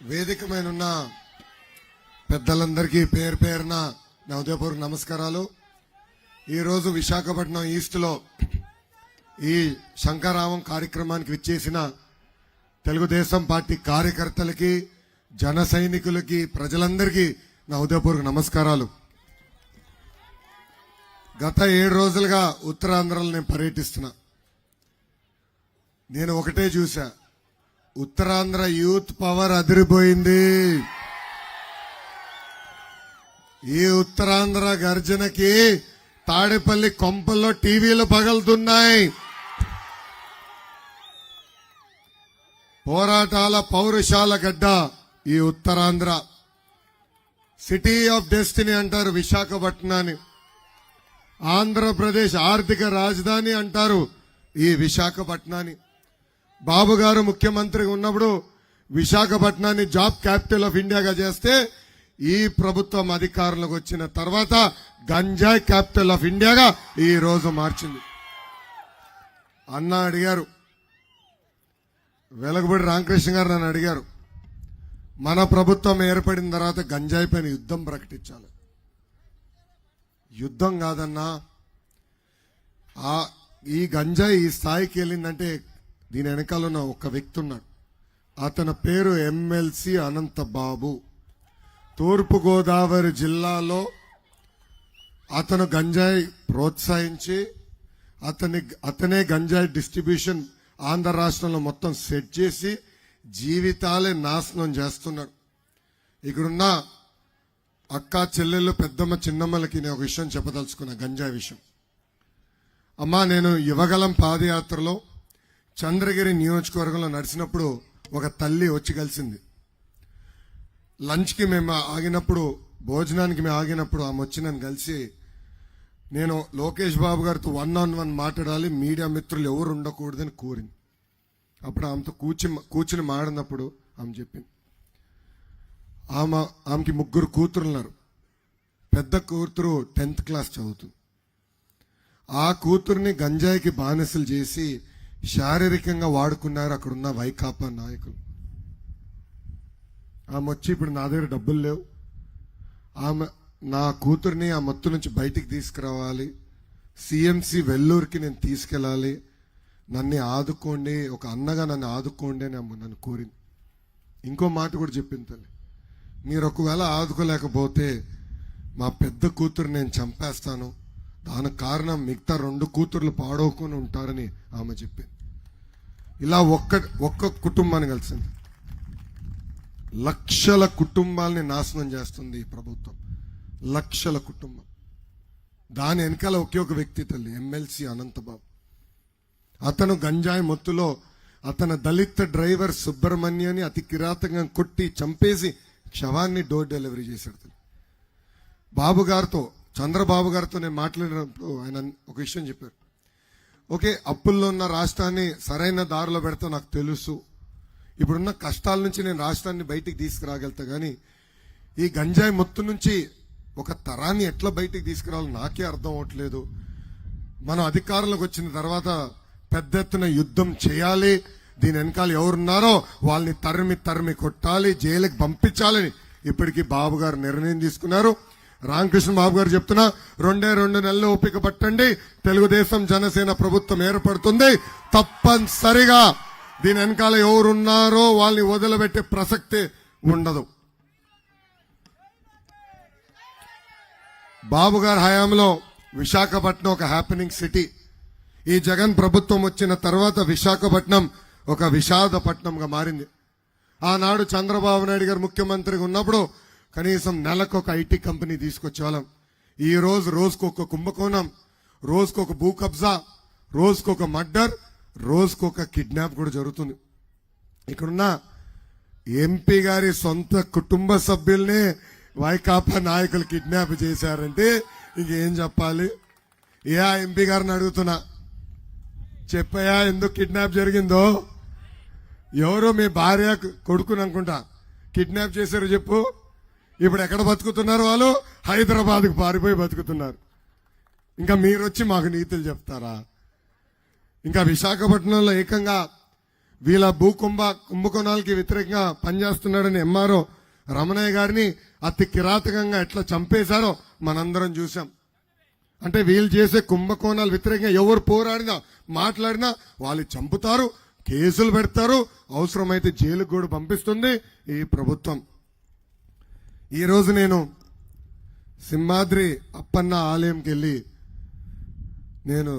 వేదిక మీద ఉన్న పెద్దలందరికీ పేరు పేరున నా ఉదయపూర్వక నమస్కారాలు. ఈరోజు విశాఖపట్నం ఈస్ట్ లో ఈ శంకరామం కార్యక్రమానికి విచ్చేసిన తెలుగుదేశం పార్టీ కార్యకర్తలకి, జన సైనికులకి, ప్రజలందరికీ నా ఉదయపూర్వక నమస్కారాలు. గత 7 రోజులుగా ఉత్తరాంధ్రలో నేను పర్యటిస్తున్నా. నేను ఒకటే చూసా, ఉత్తరాంధ్ర యూత్ పవర్ అదిరిపోయింది. ఈ ఉత్తరాంధ్ర గర్జనకి తాడేపల్లి కొంపల్లో టీవీలు పగలుతున్నాయి. పోరాటాల పౌరుషాల గడ్డ ఈ ఉత్తరాంధ్ర. సిటీ ఆఫ్ డెస్టినీ అంటారు విశాఖపట్నాన్ని. ఆంధ్రప్రదేశ్ ఆర్థిక రాజధాని అంటారు ఈ విశాఖపట్నాన్ని. బాబు గారు ముఖ్యమంత్రిగా ఉన్నప్పుడు విశాఖపట్నాన్ని జాబ్ క్యాపిటల్ ఆఫ్ ఇండియాగా చేస్తే, ఈ ప్రభుత్వం అధికారంలోకి వచ్చిన తర్వాత గంజాయి క్యాపిటల్ ఆఫ్ ఇండియాగా ఈ రోజు మార్చింది. అన్న అడిగారు, వెలగబడి రామకృష్ణ గారు నన్ను అడిగారు, మన ప్రభుత్వం ఏర్పడిన తర్వాత గంజాయి పైన యుద్ధం ప్రకటించాలి. యుద్ధం కాదన్నా, ఈ గంజాయి ఈ స్థాయికి వెళ్ళిందంటే దీని వెనకాల ఉన్న ఒక వ్యక్తి ఉన్నాడు. అతని పేరు ఎమ్మెల్సీ అనంతబాబు. తూర్పుగోదావరి జిల్లాలో అతను గంజాయి ప్రోత్సహించి అతనే గంజాయి డిస్ట్రిబ్యూషన్ ఆంధ్ర రాష్ట్రంలో మొత్తం సెట్ చేసి జీవితాలే నాశనం చేస్తున్నాడు. ఇక్కడున్న అక్క చెల్లెళ్ళు, పెద్దమ్మ, చిన్నమ్మలకి నేను ఒక విషయం చెప్పదలుచుకున్నా, గంజాయి విషయం. అమ్మా, నేను యువగలం పాదయాత్రలో చంద్రగిరి నియోజకవర్గంలో నడిచినప్పుడు ఒక తల్లి వచ్చి కలిసింది. లంచ్కి మేము ఆగినప్పుడు, భోజనానికి మేము ఆగినప్పుడు ఆమె వచ్చి నన్ను కలిసి, నేను లోకేష్ బాబు గారితో 1-on-1 మాట్లాడాలి, మీడియా మిత్రులు ఎవరు ఉండకూడదని కోరింది. అప్పుడు ఆమెతో కూర్చుని మాడినప్పుడు ఆమె చెప్పింది, ఆమెకి 3 కూతురున్నారు. పెద్ద కూతురు 10th క్లాస్ చదువుతుంది. ఆ కూతుర్ని గంజాయికి బానిసలు చేసి శారీరకంగా వాడుకున్నారు అక్కడున్న వైకాపా నాయకులు. ఆమె వచ్చి, ఇప్పుడు నా దగ్గర డబ్బులు లేవు, నా కూతుర్ని ఆ మత్తు నుంచి బయటికి తీసుకురావాలి, సిఎంసి వెల్లూరుకి నేను తీసుకెళ్ళాలి, నన్ను ఆదుకోండి, ఒక అన్నగా నన్ను ఆదుకోండి అని నన్ను కోరింది. ఇంకో మాట కూడా చెప్పింది తల్లి, మీరు ఒకవేళ ఆదుకోలేకపోతే మా పెద్ద కూతురు నేను చంపేస్తాను, దానికి కారణం మిగతా 2 కూతుర్లు పాడవుకొని ఉంటారని ఆమె చెప్పింది. ఇలా ఒక్క కుటుంబాన్ని కలిసింది, లక్షల కుటుంబాలని నాశనం చేస్తుంది ఈ ప్రభుత్వం. లక్షల కుటుంబం. దాని వెనకాల ఒకే ఒక వ్యక్తి తల్లి, ఎమ్మెల్సీ అనంతబాబు. అతను గంజాయి మత్తులో అతని దళిత డ్రైవర్ సుబ్రహ్మణ్యాన్ని అతి కిరాతకంగా కొట్టి చంపేసి శవాన్ని డోర్ డెలివరీ చేశాడు. బాబు గారితో, చంద్రబాబు గారితో నేను మాట్లాడినప్పుడు ఆయన ఒక విషయం చెప్పారు. ఓకే, అప్పుల్లో ఉన్న రాష్ట్రాన్ని సరైన దారిలో పెడతా నాకు తెలుసు, ఇప్పుడున్న కష్టాల నుంచి నేను రాష్ట్రాన్ని బయటికి తీసుకురాగలుగుతా, కానీ ఈ గంజాయి మొత్తం నుంచి ఒక తరాన్ని ఎట్లా బయటికి తీసుకురావాలో నాకే అర్థం అవట్లేదు. మనం అధికారంలోకి వచ్చిన తర్వాత పెద్ద ఎత్తున యుద్ధం చేయాలి, దీని వెనకాల ఎవరున్నారో వాళ్ళని తరిమి కొట్టాలి, జైలుకి పంపించాలని ఇప్పటికీ బాబు గారు నిర్ణయం తీసుకున్నారు. రామకృష్ణ బాబు గారు చెప్తున్నా, 2 నెలలు ఓపిక పట్టండి, తెలుగుదేశం జనసేన ప్రభుత్వం ఏర్పడుతుంది. తప్పనిసరిగా దీని వెనకాల ఎవరున్నారో వాళ్ళని వదిలిపెట్టే ప్రసక్తి ఉండదు. బాబు గారి హయాంలో విశాఖపట్నం ఒక హ్యాపెనింగ్ సిటీ. ఈ జగన్ ప్రభుత్వం వచ్చిన తర్వాత విశాఖపట్నం ఒక విషాదపట్నంగా మారింది. ఆనాడు చంద్రబాబు నాయుడు గారు ముఖ్యమంత్రిగా ఉన్నప్పుడు కనీసం నెలకు ఒక ఐటీ కంపెనీ తీసుకొచ్చేవాళ్ళం. ఈ రోజు రోజుకొక కుంభకోణం, రోజుకొక భూ కబ్జా, రోజుకొక మర్డర్, రోజుకొక కిడ్నాప్ కూడా జరుగుతుంది. ఇక్కడున్న ఎంపీ గారి సొంత కుటుంబ సభ్యుల్నే వైకాపా నాయకులు కిడ్నాప్ చేశారంటే ఇంకేం చెప్పాలి? ఏ ఎంపీ గారిని అడుగుతున్నా, చెప్పయా ఎందుకు కిడ్నాప్ జరిగిందో? ఎవరో మీ భార్య కొడుకుని అనుకుంటా కిడ్నాప్ చేశారు చెప్పు. ఇప్పుడు ఎక్కడ బతుకుతున్నారు వాళ్ళు? హైదరాబాద్కు పారిపోయి బతుకుతున్నారు. ఇంకా మీరు వచ్చి మాకు నీతులు చెప్తారా? ఇంకా విశాఖపట్నంలో ఏకంగా వీళ్ళ కుంభకోణాలకి వ్యతిరేకంగా పనిచేస్తున్నాడని ఎంఆర్ఓ రమణయ్య గారిని అతి కిరాతకంగా ఎట్లా చంపేశారో మనందరం చూసాం. అంటే వీళ్ళు చేసే కుంభకోణాలు వ్యతిరేకంగా ఎవరు పోరాడినా మాట్లాడినా వాళ్ళు చంపుతారు, కేసులు పెడతారు, అవసరమైతే జైలుకు కూడా పంపిస్తుంది ఈ ప్రభుత్వం. ఈరోజు నేను సింహాద్రి అప్పన్న ఆలయంకి వెళ్ళి నేను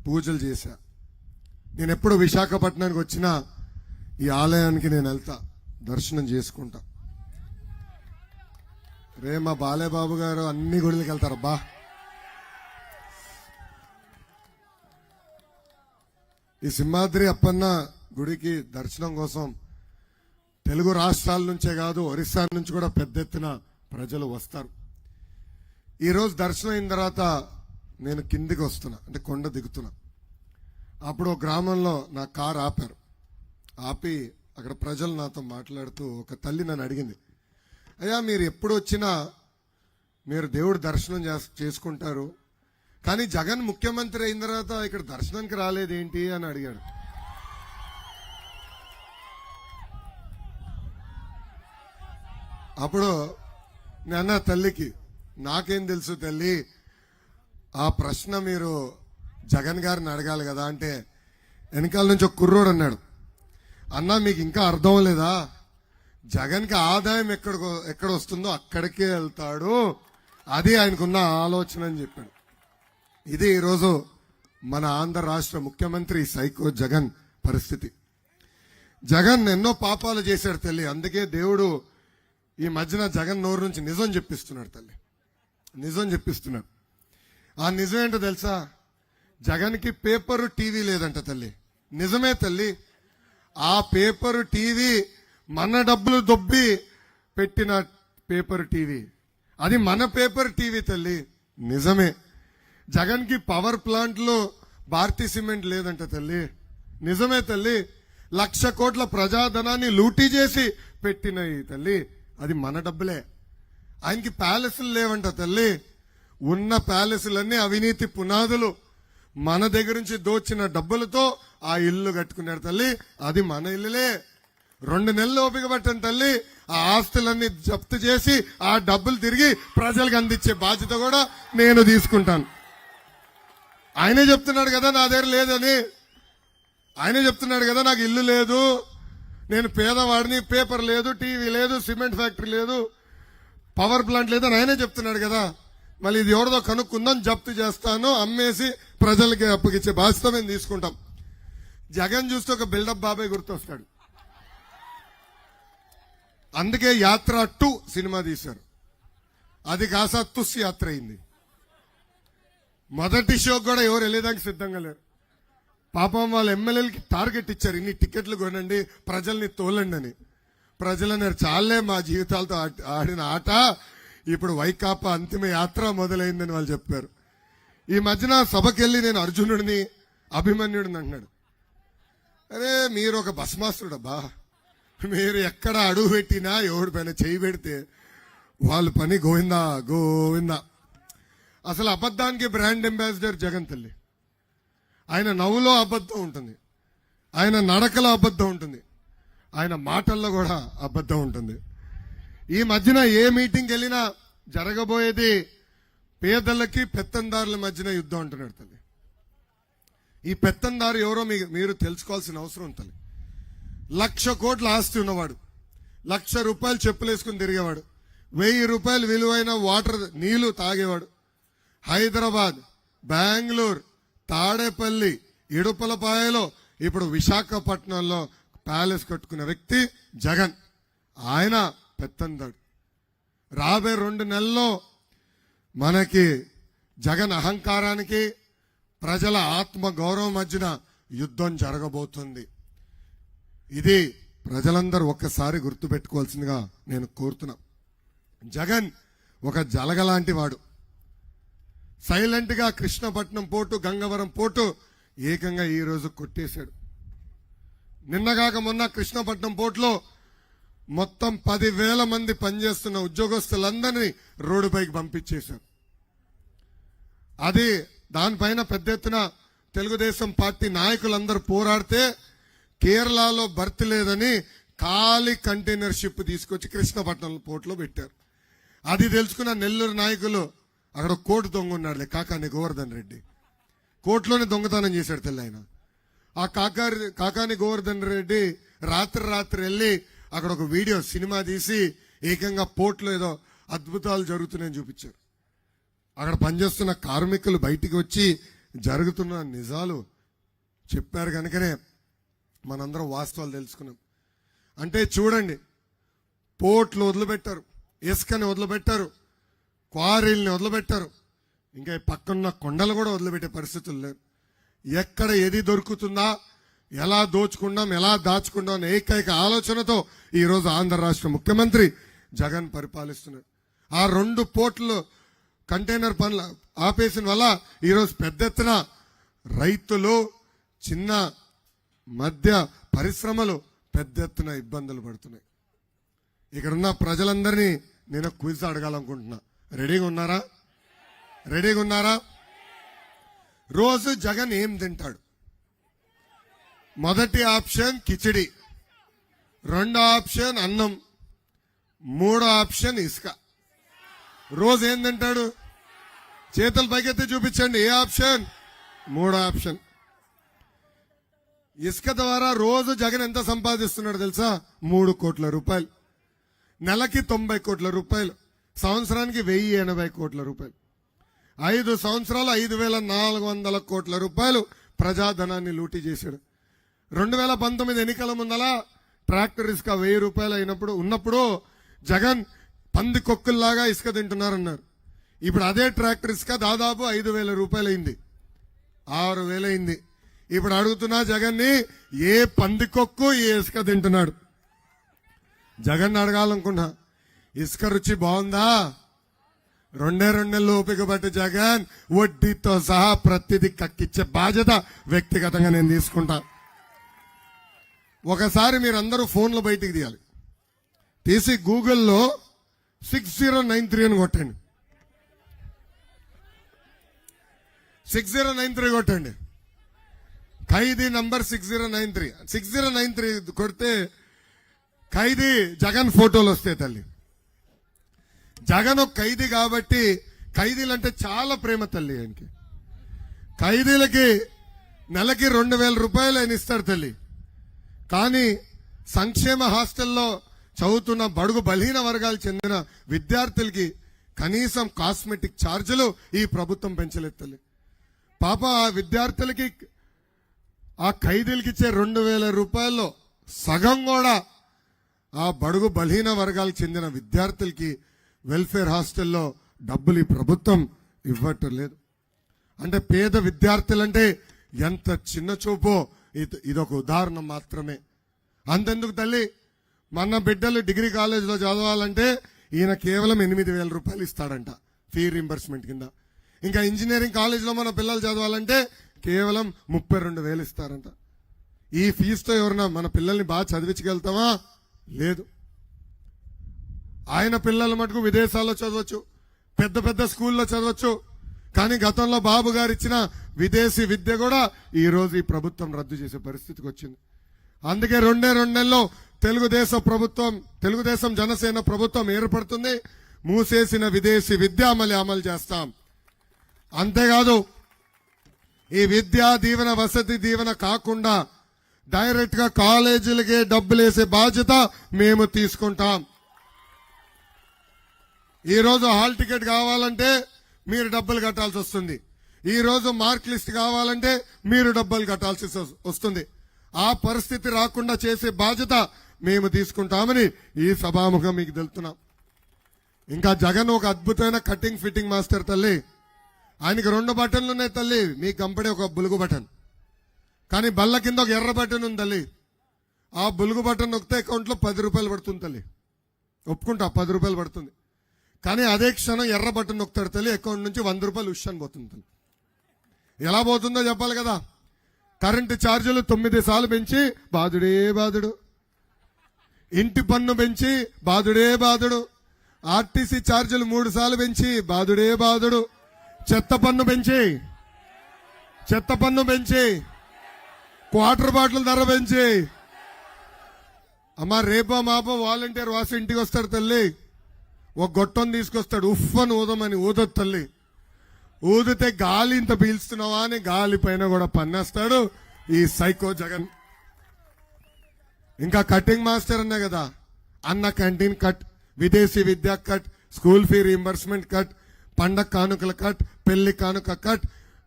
పూజలు చేశా. నేను ఎప్పుడు విశాఖపట్నానికి వచ్చినా ఈ ఆలయానికి నేను వెళ్తా, దర్శనం చేసుకుంటా. రే మా బాలేబాబు గారు అన్ని గుడికి వెళ్తారబ్బా. ఈ సింహాద్రి అప్పన్న గుడికి దర్శనం కోసం తెలుగు రాష్ట్రాల నుంచే కాదు ఒరిస్సా నుంచి కూడా పెద్ద ఎత్తున ప్రజలు వస్తారు. ఈరోజు దర్శనం అయిన తర్వాత నేను కిందికి వస్తున్నా, అంటే కొండ దిగుతున్నా. అప్పుడు ఒక గ్రామంలో నా కారు ఆపారు. ఆపి అక్కడ ప్రజలు నాతో మాట్లాడుతూ ఒక తల్లి నన్ను అడిగింది, అయ్యా మీరు ఎప్పుడు వచ్చినా మీరు దేవుడు దర్శనం చేసుకుంటారు, కానీ జగన్ ముఖ్యమంత్రి అయిన తర్వాత ఇక్కడ దర్శనానికి రాలేదేంటి అని అడిగాడు. అప్పుడు నేను తల్లికి, నాకేం తెలుసు తల్లి, ఆ ప్రశ్న మీరు జగన్ గారిని అడగాలి కదా అంటే, వెనకాల నుంచి ఒక కుర్రోడు అన్నాడు, అన్నా మీకు ఇంకా అర్థం లేదా, జగన్కి ఆదాయం ఎక్కడ వస్తుందో అక్కడికే వెళ్తాడు, అది ఆయనకున్న ఆలోచన అని చెప్పాడు. ఇది ఈరోజు మన ఆంధ్ర రాష్ట్ర ముఖ్యమంత్రి సైకో జగన్ పరిస్థితి. జగన్ ఎన్నో పాపాలు చేశాడు తల్లి, అందుకే దేవుడు ఈ మధ్యన జగన్ నోరు నుంచి నిజం చెప్పిస్తున్నాడు తల్లి, నిజం చెప్పిస్తున్నాడు. ఆ నిజం ఏంటో తెలుసా, జగన్కి పేపరు టీవీ లేదంట తల్లి. నిజమే తల్లి, ఆ పేపరు టీవీ మన డబ్బులు దొబ్బి పెట్టిన పేపర్ టీవీ, అది మన పేపర్ టీవీ తల్లి. నిజమే. జగన్ కి పవర్ ప్లాంట్లో భారతీ సిమెంట్ లేదంట తల్లి. నిజమే తల్లి. 1,00,000 కోట్ల ప్రజాధనాన్ని లూటీ చేసి పెట్టిన ఈ తల్లి, అది మన డబ్బులే. ఆయనకి ప్యాలెస్లు లేవంట తల్లి. ఉన్న ప్యాలెస్లన్నీ అవినీతి పునాదులు. మన దగ్గర నుంచి దోచిన డబ్బులతో ఆ ఇల్లు కట్టుకున్నాడు తల్లి, అది మన ఇల్లులే. 2 నెలలు ఓపిక పట్టండి తల్లి, ఆ ఆస్తులన్నీ జప్తు చేసి ఆ డబ్బులు తిరిగి ప్రజలకు అందించే బాధ్యత కూడా నేను తీసుకుంటాను. ఆయనే చెప్తున్నాడు కదా నా దగ్గర లేదని, ఆయనే చెప్తున్నాడు కదా నాకు ఇల్లు లేదు, నేను పేదవాడిని, పేపర్ లేదు, టీవీ లేదు, సిమెంట్ ఫ్యాక్టరీ లేదు, పవర్ ప్లాంట్ లేదు అని ఆయనే చెప్తున్నాడు కదా. మళ్ళీ ఇది ఎవరిదో కనుక్కుందాం, జప్తు చేస్తాను, అమ్మేసి ప్రజలకి అప్పగిచ్చే బాధ్యత మేము తీసుకుంటాం. జగన్ చూస్తే ఒక బిల్డప్ బాబాయ్ గుర్తొస్తాడు. అందుకే యాత్ర 2 సినిమా తీశారు, అది కాసా తుస్ యాత్ర అయింది. మొదటి షోకి కూడా ఎవరు వెళ్ళేదానికి సిద్ధంగా లేరు. పాపం వాళ్ళ ఎమ్మెల్యేలకి టార్గెట్ ఇచ్చారు, ఇన్ని టికెట్లు కొనండి, ప్రజల్ని తోలండి అని. ప్రజలన్నారు చాలే మా జీవితాలతో ఆడిన ఆట, ఇప్పుడు వైకాపా అంతిమ యాత్ర మొదలైందని వాళ్ళు చెప్పారు. ఈ మధ్యన సభకెళ్ళి నేను అర్జునుడిని అభిమన్యుడిని అంటున్నాడు. అరే మీరు ఒక భస్మాసుడబ్బా, మీరు ఎక్కడ అడుగు పెట్టినా ఎవడి పైన చేయి పెడితే వాళ్ళ పని గోవిందా గోవిందా. అసలు అబద్ధానికి బ్రాండ్ అంబాసిడర్ జగన్ తల్లి. ఆయన నవ్వులో అబద్ధం ఉంటుంది, ఆయన నడకలో అబద్ధం ఉంటుంది, ఆయన మాటల్లో కూడా అబద్ధం ఉంటుంది. ఈ మధ్యన ఏ మీటింగ్కి వెళ్ళినా జరగబోయేది పేదలకి పెత్తందారుల మధ్యన యుద్ధం అంటున్నాడు తల్లి. ఈ పెత్తందారు ఎవరో మీరు తెలుసుకోవాల్సిన అవసరం ఉంటుంది. 1,00,000 కోట్ల ఆస్తి ఉన్నవాడు, 1,00,000 రూపాయలు చెప్పులు వేసుకుని తిరిగేవాడు, 1,000 రూపాయలు విలువైన వాటర్ నీళ్లు తాగేవాడు, హైదరాబాద్, బెంగళూరు, తాడేపల్లి, ఇడుపలపాయలో, ఇప్పుడు విశాఖపట్నంలో ప్యాలెస్ కట్టుకున్న వ్యక్తి జగన్. ఆయన పెత్తందాడు. రాబోయే 2 నెలల్లో మనకి జగన్ అహంకారానికి ప్రజల ఆత్మ గౌరవం మధ్యన యుద్ధం జరగబోతుంది. ఇది ప్రజలందరూ ఒక్కసారి గుర్తుపెట్టుకోవాల్సిందిగా నేను కోరుతున్నా. జగన్ ఒక జలగలాంటి వాడు. సైలెంట్ గా కృష్ణపట్నం పోర్టు, గంగవరం పోర్టు ఏకంగా ఈ రోజు కొట్టేశాడు. నిన్నగాక మొన్న కృష్ణపట్నం పోర్టులో మొత్తం 10,000 మంది పనిచేస్తున్న ఉద్యోగస్తులందరినీ రోడ్డుపైకి పంపించేశారు. అది దానిపైన పెద్ద ఎత్తున తెలుగుదేశం పార్టీ నాయకులందరూ పోరాడితే కేరళలో భర్తీ లేదని ఖాళీ కంటైనర్ షిప్ తీసుకొచ్చి కృష్ణపట్నం పోర్టులో పెట్టారు. అది తెలుసుకున్న నెల్లూరు నాయకులు అక్కడ కోర్టు దొంగ ఉన్నాడులే కాకాని గోవర్ధన్ రెడ్డి, కోర్టులోనే దొంగతనం చేశాడు తెల్ల ఆయన. ఆ కాకాని గోవర్ధన్ రెడ్డి రాత్రి వెళ్ళి అక్కడ ఒక వీడియో సినిమా తీసి ఏకంగా పోర్టులో ఏదో అద్భుతాలు జరుగుతున్నాయని చూపించారు. అక్కడ పనిచేస్తున్న కార్మికులు బయటికి వచ్చి జరుగుతున్న నిజాలు చెప్పారు. కనుకనే మనందరం వాస్తవాలు తెలుసుకున్నాం. అంటే చూడండి, పోర్ట్లు వదిలిపెట్టారు, ఇసుకని వదిలిపెట్టారు, క్వారీల్ని వదిలిపెట్టారు, ఇంకా ఈ పక్కన్న కొండలు కూడా వదిలిపెట్టే పరిస్థితులు లేవు. ఎక్కడ ఏది దొరుకుతుందా, ఎలా దోచుకుందాం, ఎలా దాచుకుందాం అనే ఏకైక ఆలోచనతో ఈరోజు ఆంధ్ర రాష్ట్ర ముఖ్యమంత్రి జగన్ పరిపాలిస్తున్నారు. ఆ 2 పోర్టులు కంటైనర్ పనులు ఆపేసిన వల్ల ఈరోజు పెద్ద ఎత్తున రైతులు, చిన్న మధ్య పరిశ్రమలు పెద్ద ఎత్తున ఇబ్బందులు పడుతున్నాయి. ఇక్కడున్న ప్రజలందరినీ నేను క్విజ్ అడగాలనుకుంటున్నా. రెడీగా ఉన్నారా? రోజు జగన్ ఏం తింటాడు? మొదటి ఆప్షన్ కిచిడి, రెండో ఆప్షన్ అన్నం, మూడో ఆప్షన్ ఇసుక. రోజు ఏం తింటాడు? చేతులు పైకెత్తి చూపించండి. ఏ ఆప్షన్? మూడో ఆప్షన్. ఇసుక ద్వారా రోజు జగన్ ఎంత సంపాదిస్తున్నాడు తెలుసా? 3 కోట్ల రూపాయలు. నెలకి 90 కోట్ల రూపాయలు, సంవత్సరానికి 1080 కోట్ల రూపాయలు. 5 సంవత్సరాలు 5400 కోట్ల రూపాయలు ప్రజాధనాన్ని లూటీ చేశాడు. 2019 ఎన్నికల ముందల ట్రాక్టర్ ఇసుక 1000 రూపాయలు ఉన్నప్పుడు జగన్ పంది కొక్కుల్లాగా ఇసుక తింటున్నారన్నారు. ఇప్పుడు అదే ట్రాక్టర్ ఇసుక దాదాపు 5000 రూపాయలు అయింది, 6000 అయింది. ఇప్పుడు అడుగుతున్నా జగన్ని, ఏ పంది కొక్కు ఏ ఇసుక తింటున్నాడు? జగన్ అడగాలనుకున్నా, ఇసుక రుచి బాగుందా? 2 నెలలు ఓపిక పట్టి జగన్ వడ్డీతో సహా ప్రతిదీ కక్కిచ్చే బాధ్యత వ్యక్తిగతంగా నేను తీసుకుంటా. ఒకసారి మీరందరూ ఫోన్లు బయటికి తీయాలి, తీసి గూగుల్లో 6093 అని కొట్టండి. 6093 కొట్టండి. ఖైదీ నంబర్ 6093 కొడితే ఖైదీ జగన్ ఫోటోలు వస్తాయి తల్లి. జగన్ ఒక ఖైదీ కాబట్టి ఖైదీలంటే చాలా ప్రేమ తల్లి ఆయనకి. ఖైదీలకి నెలకి 2000 రూపాయలు ఆయన ఇస్తారు తల్లి. కానీ సంక్షేమ హాస్టల్లో చదువుతున్న బడుగు బలహీన వర్గాలు చెందిన విద్యార్థులకి కనీసం కాస్మెటిక్ ఛార్జీలు ఈ ప్రభుత్వం పెంచలేదు తల్లి. పాప ఆ విద్యార్థులకి, ఆ ఖైదీలకి ఇచ్చే 2000 రూపాయల్లో సగం కూడా ఆ బడుగు బలహీన వర్గాలకు చెందిన విద్యార్థులకి వెల్ఫేర్ హాస్టల్లో డబ్బులు ఈ ప్రభుత్వం ఇవ్వటం లేదు. అంటే పేద విద్యార్థులంటే ఎంత చిన్న చూపో ఇదొక ఉదాహరణ మాత్రమే. అంతెందుకు తల్లి, మన బిడ్డలు డిగ్రీ కాలేజీలో చదవాలంటే ఈయన కేవలం 8000 రూపాయలు ఇస్తాడంట ఫీ రింబర్స్మెంట్ కింద. ఇంకా ఇంజనీరింగ్ కాలేజీలో మన పిల్లలు చదవాలంటే కేవలం 32,000 ఇస్తారంట. ఈ ఫీజుతో ఎవరన్నా మన పిల్లల్ని బాగా చదివించగలుగుతామా? లేదు. ఆయన పిల్లల మటుకు విదేశాల్లో చదవచ్చు, పెద్ద పెద్ద స్కూల్లో చదవచ్చు. కానీ గతంలో బాబు గారు ఇచ్చిన విదేశీ విద్య కూడా ఈ రోజు ఈ ప్రభుత్వం రద్దు చేసే పరిస్థితికి వచ్చింది. అందుకే 2 నెలల్లో తెలుగుదేశం జనసేన ప్రభుత్వం ఏర్పడుతుంది. మూసేసిన విదేశీ విద్య అమలు చేస్తాం. అంతేకాదు, ఈ విద్యా దీవెన వసతి దీవెన కాకుండా డైరెక్ట్ గా కాలేజీలకే డబ్బులు వేసే బాధ్యత మేము తీసుకుంటాం. ఈ రోజు హాల్ టికెట్ కావాలంటే మీరు డబ్బులు కట్టాల్సి వస్తుంది. ఈ రోజు మార్క్ లిస్ట్ కావాలంటే మీరు డబ్బులు కట్టాల్సి వస్తుంది. ఆ పరిస్థితి రాకుండా చేసే బాధ్యత మేము తీసుకుంటామని ఈ సభాముఖం మీకు తెలుపుతున్నాం. ఇంకా జగన్ ఒక అద్భుతమైన కటింగ్ ఫిట్టింగ్ మాస్టర్ తల్లి. ఆయనకి 2 బటన్లు ఉన్నాయి తల్లి, మీకు కంపెనీ ఒక బులుగు బటన్. కానీ బల్ల కింద ఒక ఎర్ర బటన్ ఉంది తల్లి. ఆ బులుగు బటన్ నొక్కితే అకౌంట్లో 10 రూపాయలు పడుతుంది తల్లి. ఒప్పుకుంటా, 10 రూపాయలు పడుతుంది. కానీ అదే క్షణం ఎర్ర బటన్ నొక్కుతాడు తల్లి, అకౌంట్ నుంచి 100 రూపాయలు ఉష్ అని పోతుంది తల్లి. ఎలా పోతుందో చెప్పాలి కదా. కరెంటు ఛార్జీలు 9 సార్లు పెంచి బాధుడే బాధుడు, ఇంటి పన్ను పెంచి బాధుడే బాధుడు, ఆర్టీసీ ఛార్జీలు 3 సార్లు పెంచి బాధుడే బాధుడు, చెత్త పన్ను పెంచి క్వార్టర్ బాటిల్ ధర పెంచి అమ్మా రేపో మాపో వాలంటీర్ వాసు ఇంటికి వస్తాడు తల్లి, ఒక గొట్టం తీసుకొస్తాడు, ఉఫ్ అని ఊదమని ఊదొద్దు తల్లి. ఊదితే గాలి ఇంత పీల్చుతున్నావా అని గాలి పైన కూడా పన్నేస్తాడు ఈ సైకో జగన్. ఇంకా కటింగ్ మాస్టర్ అన్నా కదా, అన్న క్యాంటీన్ కట్, విదేశీ విద్యా cut, school fee reimbursement cut, పండగ కానుకల కట్, పెళ్లి కానుక కట్,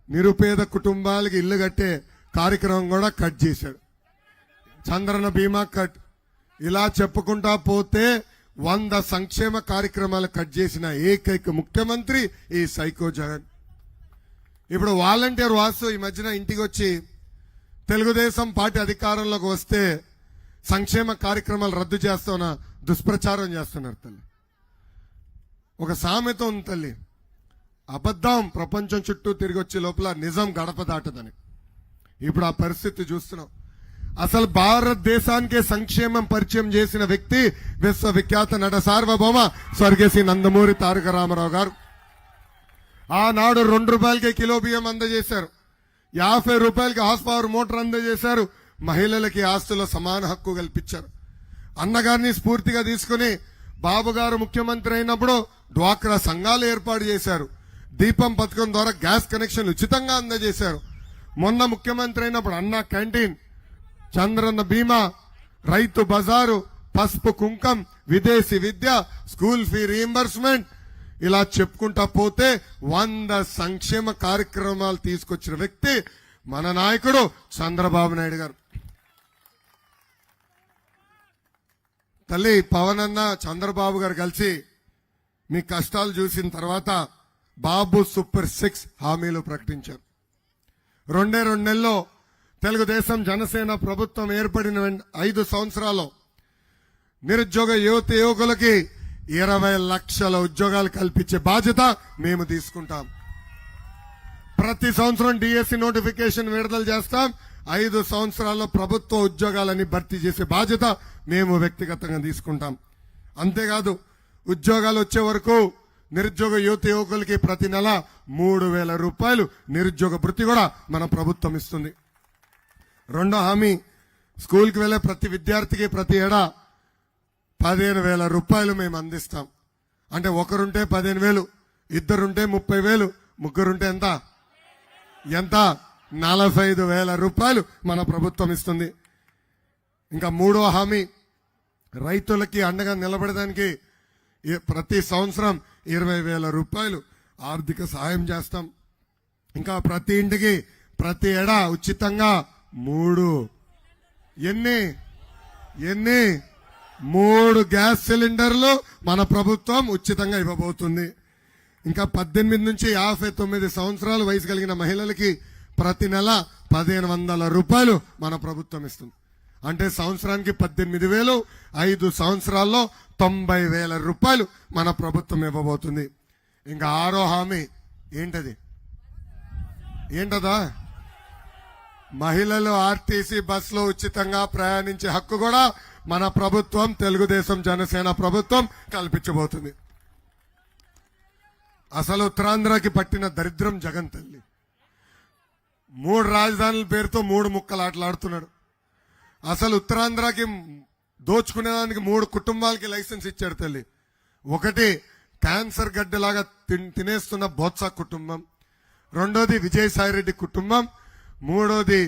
నిరుపేద కుటుంబాలకి ఇల్లు కట్టే కార్యక్రమం కూడా కట్ చేశాడు. చంద్రన బీమా కట్. ఇలా చెప్పుకుంటా పోతే 100 సంక్షేమ కార్యక్రమాలు కట్ చేసిన ఏకైక ముఖ్యమంత్రి ఈ సైకో జగన్. ఇప్పుడు వాలంటీర్ వాసు ఈ మధ్యన ఇంటికి వచ్చి తెలుగుదేశం పార్టీ అధికారంలోకి వస్తే సంక్షేమ కార్యక్రమాలు రద్దు చేస్తామన్న దుష్ప్రచారం చేస్తున్నారు తల్లి. ఒక సామెత ఉంది తల్లి, అబద్ధం ప్రపంచం చుట్టూ తిరిగి వచ్చే లోపల నిజం గడప దాటదని. ఇప్పుడు ఆ పరిస్థితి చూస్తున్నాం. అసలు భారతదేశానికే సంక్షేమం పరిచయం చేసిన వ్యక్తి విశ్వవిఖ్యాత నట సార్వభౌమ స్వర్గశ్రీ నందమూరి తారక రామారావు గారు. ఆనాడు 2 రూపాయలకే కిలో బియ్యం అందజేశారు, 50 రూపాయలకి హార్స్ పవర్ మోటార్ అందజేశారు, మహిళలకి ఆస్తుల సమాన హక్కు కల్పించారు. అన్నగారిని స్ఫూర్తిగా తీసుకుని బాబు గారు ముఖ్యమంత్రి అయినప్పుడు డ్వాక్రా సంఘాలు ఏర్పాటు చేశారు. దీపం పథకం ద్వారా గ్యాస్ కనెక్షన్ ఉచితంగా అందజేశారు. మొన్న ముఖ్యమంత్రి అయినప్పుడు అన్న క్యాంటీన్, చంద్రన్న బీమా, రైతు బజారు, పసుపు కుంకం, విదేశీ విద్య, స్కూల్ ఫీ రీంబర్స్మెంట్, ఇలా చెప్పుకుంటా పోతే 100 సంక్షేమ కార్యక్రమాలు తీసుకొచ్చిన వ్యక్తి మన నాయకుడు చంద్రబాబు నాయుడు గారు. తల్లి పవన్ అన్న చంద్రబాబు గారు కలిసి మీ కష్టాలు చూసిన తర్వాత బాబు సూపర్ 6 హామీలు ప్రకటించారు. 2 నెలల్లో తెలుగుదేశం జనసేన ప్రభుత్వం ఏర్పడిన 5 సంవత్సరాల్లో నిరుద్యోగ యువకులకి 20 లక్షల ఉద్యోగాలు కల్పించే బాధ్యత మేము తీసుకుంటాం. ప్రతి సంవత్సరం డిఎస్సి నోటిఫికేషన్ విడుదల చేస్తాం. 5 సంవత్సరాల్లో ప్రభుత్వ ఉద్యోగాలని భర్తీ చేసే బాధ్యత మేము వ్యక్తిగతంగా తీసుకుంటాం. అంతేకాదు ఉద్యోగాలు వచ్చే వరకు నిరుద్యోగ యువకులకి ప్రతి నెల 3,000 రూపాయలు నిరుద్యోగ భృతి కూడా మన ప్రభుత్వం ఇస్తుంది. 2వ హామీ, స్కూల్కి వెళ్లే ప్రతి విద్యార్థికి ప్రతి ఏడా 15,000 రూపాయలు మేము అందిస్తాం. అంటే ఒకరుంటే 15,000, ఇద్దరుంటే 30,000, ముగ్గురుంటే ఎంత 45,000 రూపాయలు మన ప్రభుత్వం ఇస్తుంది. ఇంకా 3వ హామీ, రైతులకి అండగా నిలబడడానికి ప్రతి సంవత్సరం 20,000 రూపాయలు ఆర్థిక సహాయం చేస్తాం. ఇంకా ప్రతి ఇంటికి ప్రతి ఏడా ఉచితంగా 3 గ్యాస్ సిలిండర్లు మన ప్రభుత్వం ఉచితంగా ఇవ్వబోతుంది. ఇంకా 18 నుంచి 59 సంవత్సరాల వయసు కలిగిన మహిళలకి ప్రతి నెల 1,500 రూపాయలు మన ప్రభుత్వం ఇస్తుంది. అంటే సంవత్సరానికి 18,000, 5 సంవత్సరాల్లో 90,000 రూపాయలు మన ప్రభుత్వం ఇవ్వబోతుంది. ఇంకా 6వ హామీ ఏంటదా, మహిళలు ఆర్టీసీ బస్సులో ఉచితంగా ప్రయాణించే హక్కు కూడా మన ప్రభుత్వం తెలుగుదేశం జనసేన ప్రభుత్వం కల్పించబోతుంది. అసలు ఉత్తరాంధ్రకి పట్టిన దరిద్రం జగన్ తల్లి. 3 రాజధానుల పేరుతో 3 ముక్కలాటలాడుతున్నాడు. అసలు ఉత్తరాంధ్రకి దోచుకునేదానికి 3 కుటుంబాలకి లైసెన్స్ ఇచ్చాడు తల్లి. ఒకటి క్యాన్సర్ గడ్డలాగా తినేస్తున్న బొత్స కుటుంబం, 2వది విజయసాయిరెడ్డి కుటుంబం, 3వది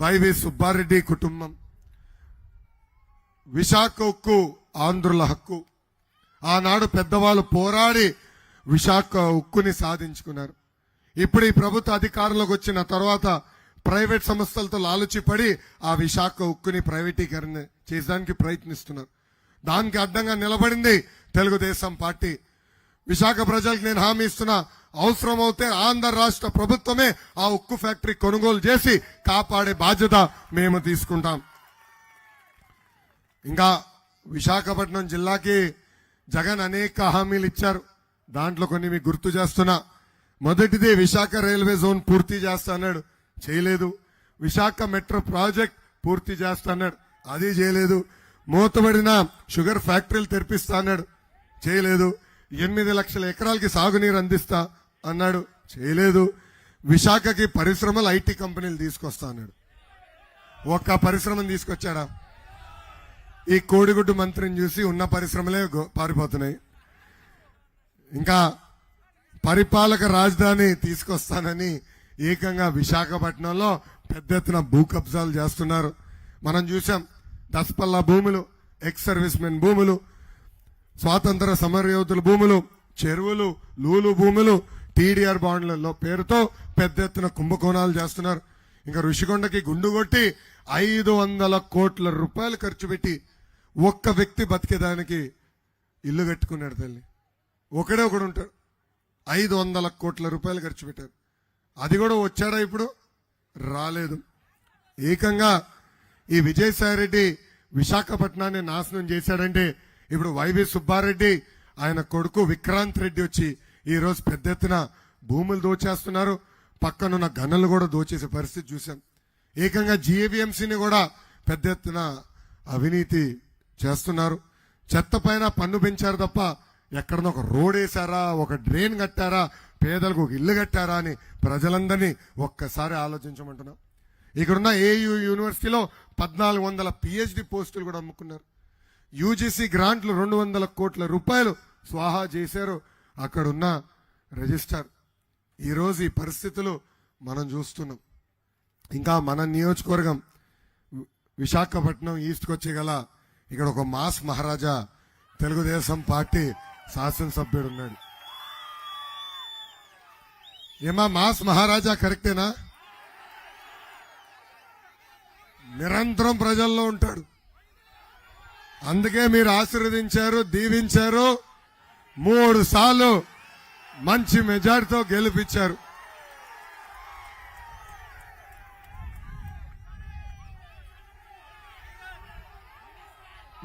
వైవి సుబ్బారెడ్డి కుటుంబం. విశాఖ ఉక్కు ఆంధ్రుల హక్కు. ఆనాడు పెద్దవాళ్ళు పోరాడి విశాఖ ఉక్కుని సాధించుకున్నారు. ఇప్పుడు ఈ ప్రభుత్వ అధికారంలోకి వచ్చిన తర్వాత ప్రైవేట్ సంస్థలతో లాలుచిపడి ఆ విశాఖ ఉక్కుని ప్రైవేటీకరణ చేయడానికి ప్రయత్నిస్తున్నారు. దానికి అడ్డంగా నిలబడింది తెలుగుదేశం పార్టీ. విశాఖ ప్రజలకు నేను హామీ ఇస్తున్నా, అవసరమైతే ఆంధ్ర రాష్ట్ర ప్రభుత్వమే ఆ ఉక్కు ఫ్యాక్టరీ కొనుగోలు చేసి కాపాడే బాధ్యత మేము తీసుకుంటాం. ఇంకా విశాఖపట్నం జిల్లాకి జగన్ అనేక హామీలు ఇచ్చారు. దాంట్లో కొన్ని మీకు గుర్తు చేస్తున్నా. మొదటిది విశాఖ రైల్వే జోన్ పూర్తి చేస్తా అన్నాడు, చేయలేదు. విశాఖ మెట్రో ప్రాజెక్ట్ పూర్తి చేస్తా అన్నాడు, అది చేయలేదు. మూతబడిన షుగర్ ఫ్యాక్టరీలు తెరిపిస్తా అన్నాడు, చేయలేదు. 8 లక్షల ఎకరాలకి సాగునీరు అందిస్తా అన్నాడు, చేయలేదు. విశాఖకి పరిశ్రమలు ఐటీ కంపెనీలు తీసుకొస్తా అన్నాడు. ఒక్క పరిశ్రమను తీసుకొచ్చాడా? ఈ కోడిగుడ్డు మంత్రిని చూసి ఉన్న పరిశ్రమలే పారిపోతున్నాయి. ఇంకా పరిపాలక రాజధాని తీసుకొస్తానని ఏకంగా విశాఖపట్నంలో పెద్ద ఎత్తున భూ కబ్జాలు చేస్తున్నారు. మనం చూసాం. దసపల్లా భూములు, ఎక్స్ సర్వీస్ మెన్ భూములు, స్వాతంత్ర సమరయోధుల భూములు, చెరువులు, లూలు భూములు, టీడీఆర్ బాండ్లలో పేరుతో పెద్ద ఎత్తున కుంభకోణాలు చేస్తున్నారు. ఇంకా ఋషికొండకి గుండు కొట్టి 500 కోట్ల రూపాయలు ఖర్చు పెట్టి ఒక్క వ్యక్తి బతికేదానికి ఇల్లు కట్టుకున్నాడు. తల్లి ఒకడే ఒకడు ఉంటాడు. 500 కోట్ల రూపాయలు ఖర్చు పెట్టారు. అది కూడా వచ్చాడా? ఇప్పుడు రాలేదు. ఏకంగా ఈ విజయసాయిరెడ్డి విశాఖపట్నాన్ని నాశనం చేశాడంటే ఇప్పుడు వైవి సుబ్బారెడ్డి ఆయన కొడుకు విక్రాంత్ రెడ్డి వచ్చి ఈ రోజు పెద్ద ఎత్తున భూములు దోచేస్తున్నారు. పక్కనున్న గనులు కూడా దోచేసే పరిస్థితి చూశాం. ఏకంగా జీవీఎంసీని కూడా పెద్ద ఎత్తున అవినీతి చేస్తున్నారు. చెత్త పైన పన్ను పెంచారు తప్ప ఎక్కడనో ఒక రోడ్ వేశారా, ఒక డ్రైన్ కట్టారా, పేదలకు ఒక ఇల్లు కట్టారా అని ప్రజలందరినీ ఒక్కసారి ఆలోచించమంటున్నాం. ఇక్కడున్న ఏయూ యూనివర్సిటీలో 1400 పిహెచ్డి పోస్టులు కూడా అమ్ముకున్నారు. యూజీసీ గ్రాంట్లు 200 కోట్ల రూపాయలు స్వాహా చేశారు అక్కడున్న రిజిస్ట్రార్. ఈరోజు ఈ పరిస్థితులు మనం చూస్తున్నాం. ఇంకా మన నియోజకవర్గం విశాఖపట్నం ఈస్ట్కి వచ్చే గల ఇక్కడ ఒక మాస్ మహారాజా తెలుగుదేశం పార్టీ శాసనసభ్యుడు ఉన్నాడు. ఏమా మాస్ మహారాజా కరెక్టేనా? నిరంతరం ప్రజల్లో ఉంటాడు. అందుకే మీరు ఆశీర్వదించారు, దీవించారు, 3 సార్లు మంచి మెజార్టీతో గెలిపించారు.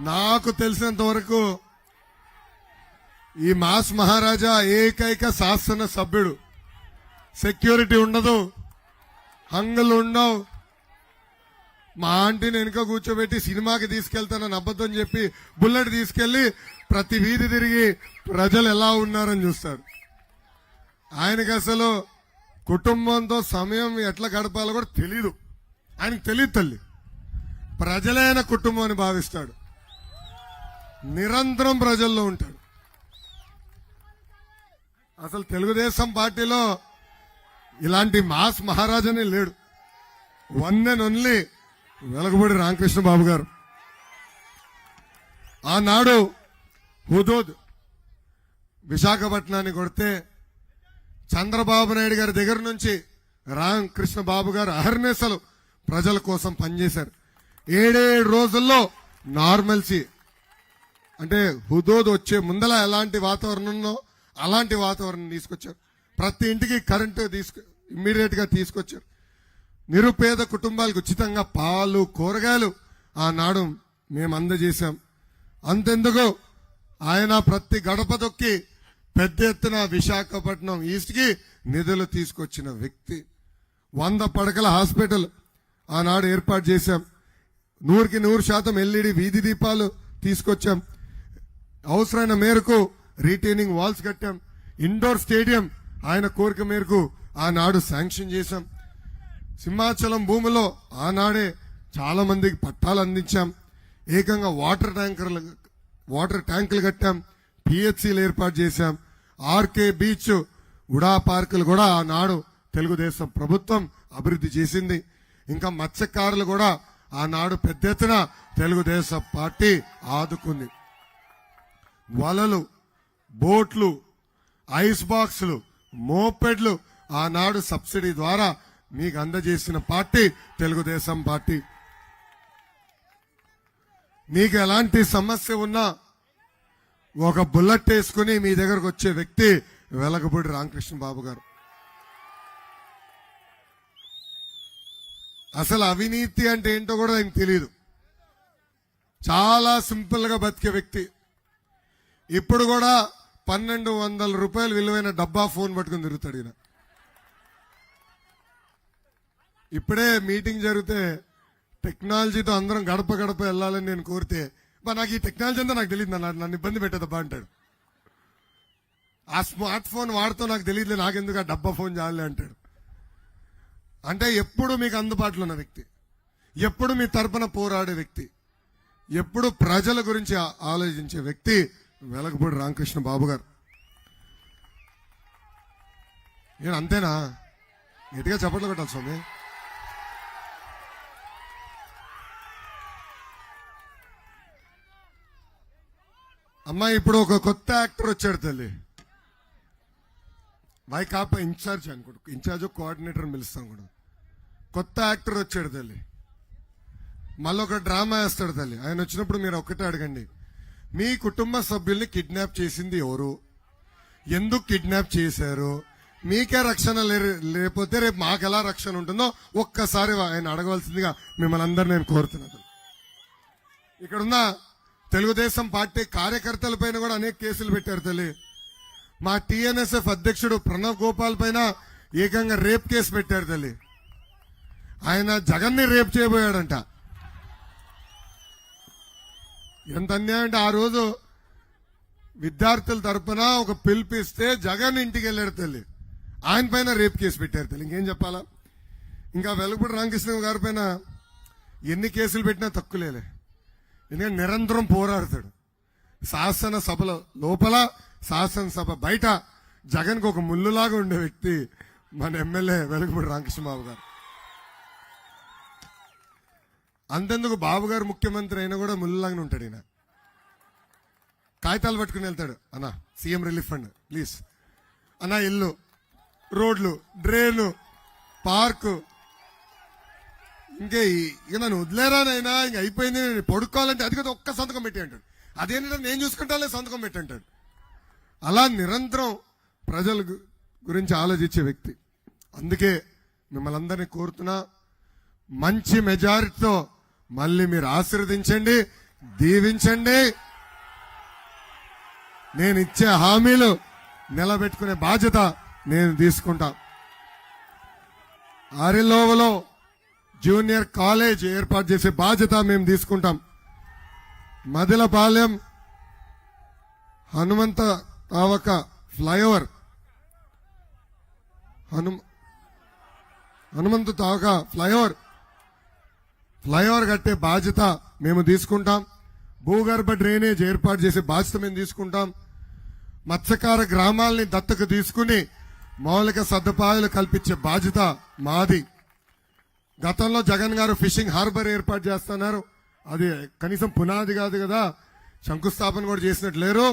నాకు తెలిసినంత వరకు ఈ మాస్ మహారాజా ఏకైక శాసన సభ్యుడు. సెక్యూరిటీ ఉండదు, హంగులు ఉండవు. మా ఆంటీని వెనుక కూర్చోబెట్టి సినిమాకి తీసుకెళ్తానని అబద్ధం చెప్పి బుల్లెట్ తీసుకెళ్లి ప్రతి వీధి తిరిగి ప్రజలు ఎలా ఉన్నారని చూస్తారు. ఆయనకి అసలు కుటుంబంతో సమయం ఎట్లా గడపాలో కూడా తెలీదు. ఆయనకు తెలియదు తల్లి. ప్రజలైన కుటుంబం అని భావిస్తాడు. నిరంతరం ప్రజల్లో ఉంటాడు. అసలు తెలుగుదేశం పార్టీలో ఇలాంటి మాస్ మహారాజానే లేడు. One and only Velagapudi Ramakrishna Babu garu. ఆనాడు హుదూద్ విశాఖపట్నాన్ని కొడితే చంద్రబాబు నాయుడు గారి దగ్గర నుంచి రామకృష్ణ బాబు గారు అహర్నిశలు ప్రజల కోసం పనిచేశారు. 7 రోజుల్లో నార్మల్సీ అంటే హుదూద్ వచ్చే ముందల ఎలాంటి వాతావరణం ఉందో అలాంటి వాతావరణం తీసుకొచ్చారు. ప్రతి ఇంటికి కరెంటు ఇమ్మీడియట్ గా తీసుకొచ్చారు. నిరుపేద కుటుంబాలకు ఉచితంగా పాలు, కూరగాయలు ఆనాడు మేము అందజేశాం. అంతెందుకు ఆయన ప్రతి గడప దొక్కి పెద్ద ఎత్తున విశాఖపట్నం ఈస్ట్ కి నిధులు తీసుకొచ్చిన వ్యక్తి. 100 పడకల హాస్పిటల్ ఆనాడు ఏర్పాటు చేశాం. 100కి 100% ఎల్ఈడి వీధి దీపాలు తీసుకొచ్చాం. అవసరమైన మేరకు రీటైనింగ్ వాల్స్ కట్టాం. ఇండోర్ స్టేడియం ఆయన కోరిక మేరకు ఆనాడు శాంక్షన్ చేశాం. సింహాచలం భూమిలో ఆనాడే చాలా మందికి పట్టాలు అందించాం. ఏకంగా వాటర్ ట్యాంకులు కట్టాం. పిహెచ్సిలు ఏర్పాటు చేశాం. ఆర్కే బీచ్, ఉడా పార్కులు కూడా ఆనాడు తెలుగుదేశం ప్రభుత్వం అభివృద్ధి చేసింది. ఇంకా మత్స్యకారులు కూడా ఆనాడు పెద్ద ఎత్తున తెలుగుదేశం పార్టీ ఆదుకుంది. వలలు, బోట్లు, ఐస్ బాక్సులు, మోపెడ్లు ఆనాడు సబ్సిడీ ద్వారా మీకు అందజేసిన పార్టీ తెలుగుదేశం పార్టీ. మీకు ఎలాంటి సమస్య ఉన్నా ఒక బుల్లెట్ వేసుకుని మీ దగ్గరకు వచ్చే వ్యక్తి వెలగపూడి రామకృష్ణ బాబు గారు. అసలు అవినీతి అంటే ఏంటో కూడా ఆయనకు తెలియదు. చాలా సింపుల్ గా బతికే వ్యక్తి. ఇప్పుడు కూడా 1200 రూపాయలు విలువైన డబ్బా ఫోన్ పట్టుకుని తిరుగుతాడు ఈయన. ఇప్పుడే మీటింగ్ జరిగితే టెక్నాలజీతో అందరం గడప గడప వెళ్ళాలని నేను కోరితే, నాకు ఈ టెక్నాలజీ అంతా నాకు తెలియదు, నన్ను ఇబ్బంది పెట్టదబ్బా అంటాడు. ఆ స్మార్ట్ ఫోన్ వాడుతూ నాకు తెలియదు, నాకెందుకు ఆ డబ్బా ఫోన్ చాలే అంటాడు. అంటే ఎప్పుడు మీకు అందుబాటులో ఉన్న వ్యక్తి. ఎప్పుడు మీ తరపున పోరాడే వ్యక్తి, ఎప్పుడు ప్రజల గురించి ఆలోచించే వ్యక్తి వెలగపూడి రామకృష్ణ బాబు గారు. నేను అంతేనా? గట్టిగా చప్పట్లు కొట్టాలి స్వామి. అమ్మా, ఇప్పుడు ఒక కొత్త యాక్టర్ వచ్చాడు తల్లి. వైకాపా ఇన్ఛార్జ్ అనుకోడు, ఇన్ఛార్జ్ కోఆర్డినేటర్ పిలుస్తాం కూడా. కొత్త యాక్టర్ వచ్చాడు తల్లి, మళ్ళీ ఒక డ్రామా వేస్తాడు తల్లి. ఆయన వచ్చినప్పుడు మీరు ఒక్కటే అడగండి, మీ కుటుంబ సభ్యుల్ని కిడ్నాప్ చేసింది ఎవరు, ఎందుకు కిడ్నాప్ చేశారు, మీకే రక్షణ లేకపోతే రేపు మాకు ఎలా రక్షణ ఉంటుందో ఒక్కసారి ఆయన అడగవలసిందిగా మిమ్మల్ని అందరు నేను కోరుతున్నాను. ఇక్కడున్న తెలుగుదేశం పార్టీ కార్యకర్తల పైన కూడా అనేక కేసులు పెట్టారు తల్లి. మా టీఎన్ఎస్ఎఫ్ అధ్యక్షుడు ప్రణవ్ గోపాల్ పైన ఏకంగా రేప్ కేసు పెట్టారు తల్లి. ఆయన జగన్ ని రేప్ చేయబోయాడంట. ఎంత అన్యాయం అంటే, ఆ రోజు విద్యార్థుల తరపున ఒక పిలిపిస్తే జగన్ ఇంటికి వెళ్ళాడు తల్లి, ఆయన పైన రేప్ కేసు పెట్టారు తల్లి. ఇంకేం చెప్పాలా? ఇంకా వెలగపూడి రామకృష్ణ గారి పైన ఎన్ని కేసులు పెట్టినా తక్కువలేలే. ఎందుకంటే నిరంతరం పోరాడతాడు. శాసనసభలో లోపల, శాసనసభ బయట జగన్కి ఒక ముల్లులాగా ఉండే వ్యక్తి మన ఎమ్మెల్యే వెలగపూడి రామకృష్ణబాబు గారు. అంతెందుకు, బాబు గారు ముఖ్యమంత్రి అయినా కూడా ముల్లులాగానే ఉంటాడు. ఈయన కాగితాలు పట్టుకుని వెళ్తాడు, అన్నా సీఎం రిలీఫ్ ఫండ్ ప్లీజ్, అన్నా ఇల్లు, రోడ్లు, డ్రైను, పార్కు, ఇంకే ఇక నన్ను వదిలేరానైనా ఇంక అయిపోయింది, నేను పడుకోవాలంటే అది కదా ఒక్క సంతకం పెట్టి అంటాడు. అదేంటంటే నేను చూసుకుంటానే సంతకం పెట్టి అంటాడు. అలా నిరంతరం ప్రజల గురించి ఆలోచించే వ్యక్తి. అందుకే మిమ్మల్ని అందరినీ కోరుతున్నా, మంచి మెజారిటీతో మళ్ళీ మీరు ఆశీర్వదించండి, దీవించండి. నేను ఇచ్చే హామీలు నిలబెట్టుకునే బాధ్యత నేను తీసుకుంటా. ఆరిలోవలో జూనియర్ కాలేజ్ ఏర్పాటు చేసే బాధ్యత మేము తీసుకుంటాం. మదిలపాలెం హనుమంత తావక ఫ్లైఓవర్, హనుమంత తావక ఫ్లైఓవర్ కట్టే బాధ్యత మేము తీసుకుంటాం. భూగర్భ డ్రైనేజ్ ఏర్పాటు చేసే బాధ్యత మేము తీసుకుంటాం. మత్స్యకార గ్రామాలని దత్తకు తీసుకుని మౌలిక సదుపాయాలు కల్పించే బాధ్యత మాది. గతంలో జగన్ గారు ఫిషింగ్ హార్బర్ ఏర్పాటు చేస్తున్నారు, అది కనీసం పునాది కాదు కదా, శంకుస్థాపన కూడా చేసినట్టు లేరు.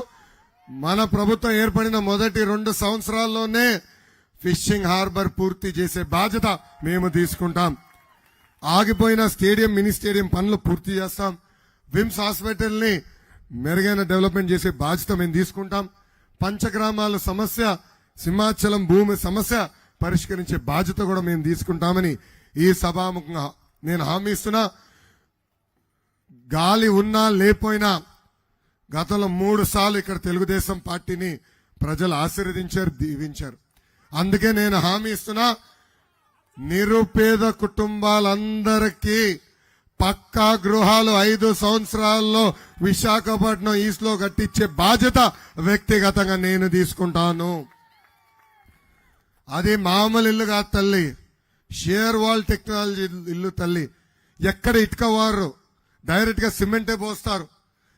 మన ప్రభుత్వం ఏర్పడిన మొదటి 2 సంవత్సరాల్లోనే ఫిషింగ్ హార్బర్ పూర్తి చేసే బాధ్యత మేము తీసుకుంటాం. ఆగిపోయిన స్టేడియం, మినీ స్టేడియం పనులు పూర్తి చేస్తాం. విమ్స్ హాస్పిటల్ ని మెరుగైన డెవలప్మెంట్ చేసే బాధ్యత మేము తీసుకుంటాం. పంచగ్రామాల సమస్య, సింహాచలం భూమి సమస్య పరిష్కరించే బాధ్యత కూడా మేము తీసుకుంటామని ఈ సభాముఖంగా నేను హామీ ఇస్తున్నా. గాలి ఉన్నా లేపోయినా గతంలో 3 సార్లు ఇక్కడ తెలుగుదేశం పార్టీని ప్రజలు ఆశీర్వదించారు, దీవించారు. అందుకే నేను హామీ ఇస్తున్నా, నిరుపేద కుటుంబాలందరికీ పక్కా గృహాలు 5 సంవత్సరాల్లో విశాఖపట్నం ఈస్ట్ లో కట్టించే బాధ్యత వ్యక్తిగతంగా నేను తీసుకుంటాను. అది మామూలు ఇల్లు కాదు తల్లి, షేర్ వాల్ టెక్నాలజీ ఇల్లు తల్లి. ఎక్కడ ఇటుక వారు డైరెక్ట్ గా సిమెంటే పోస్తారు.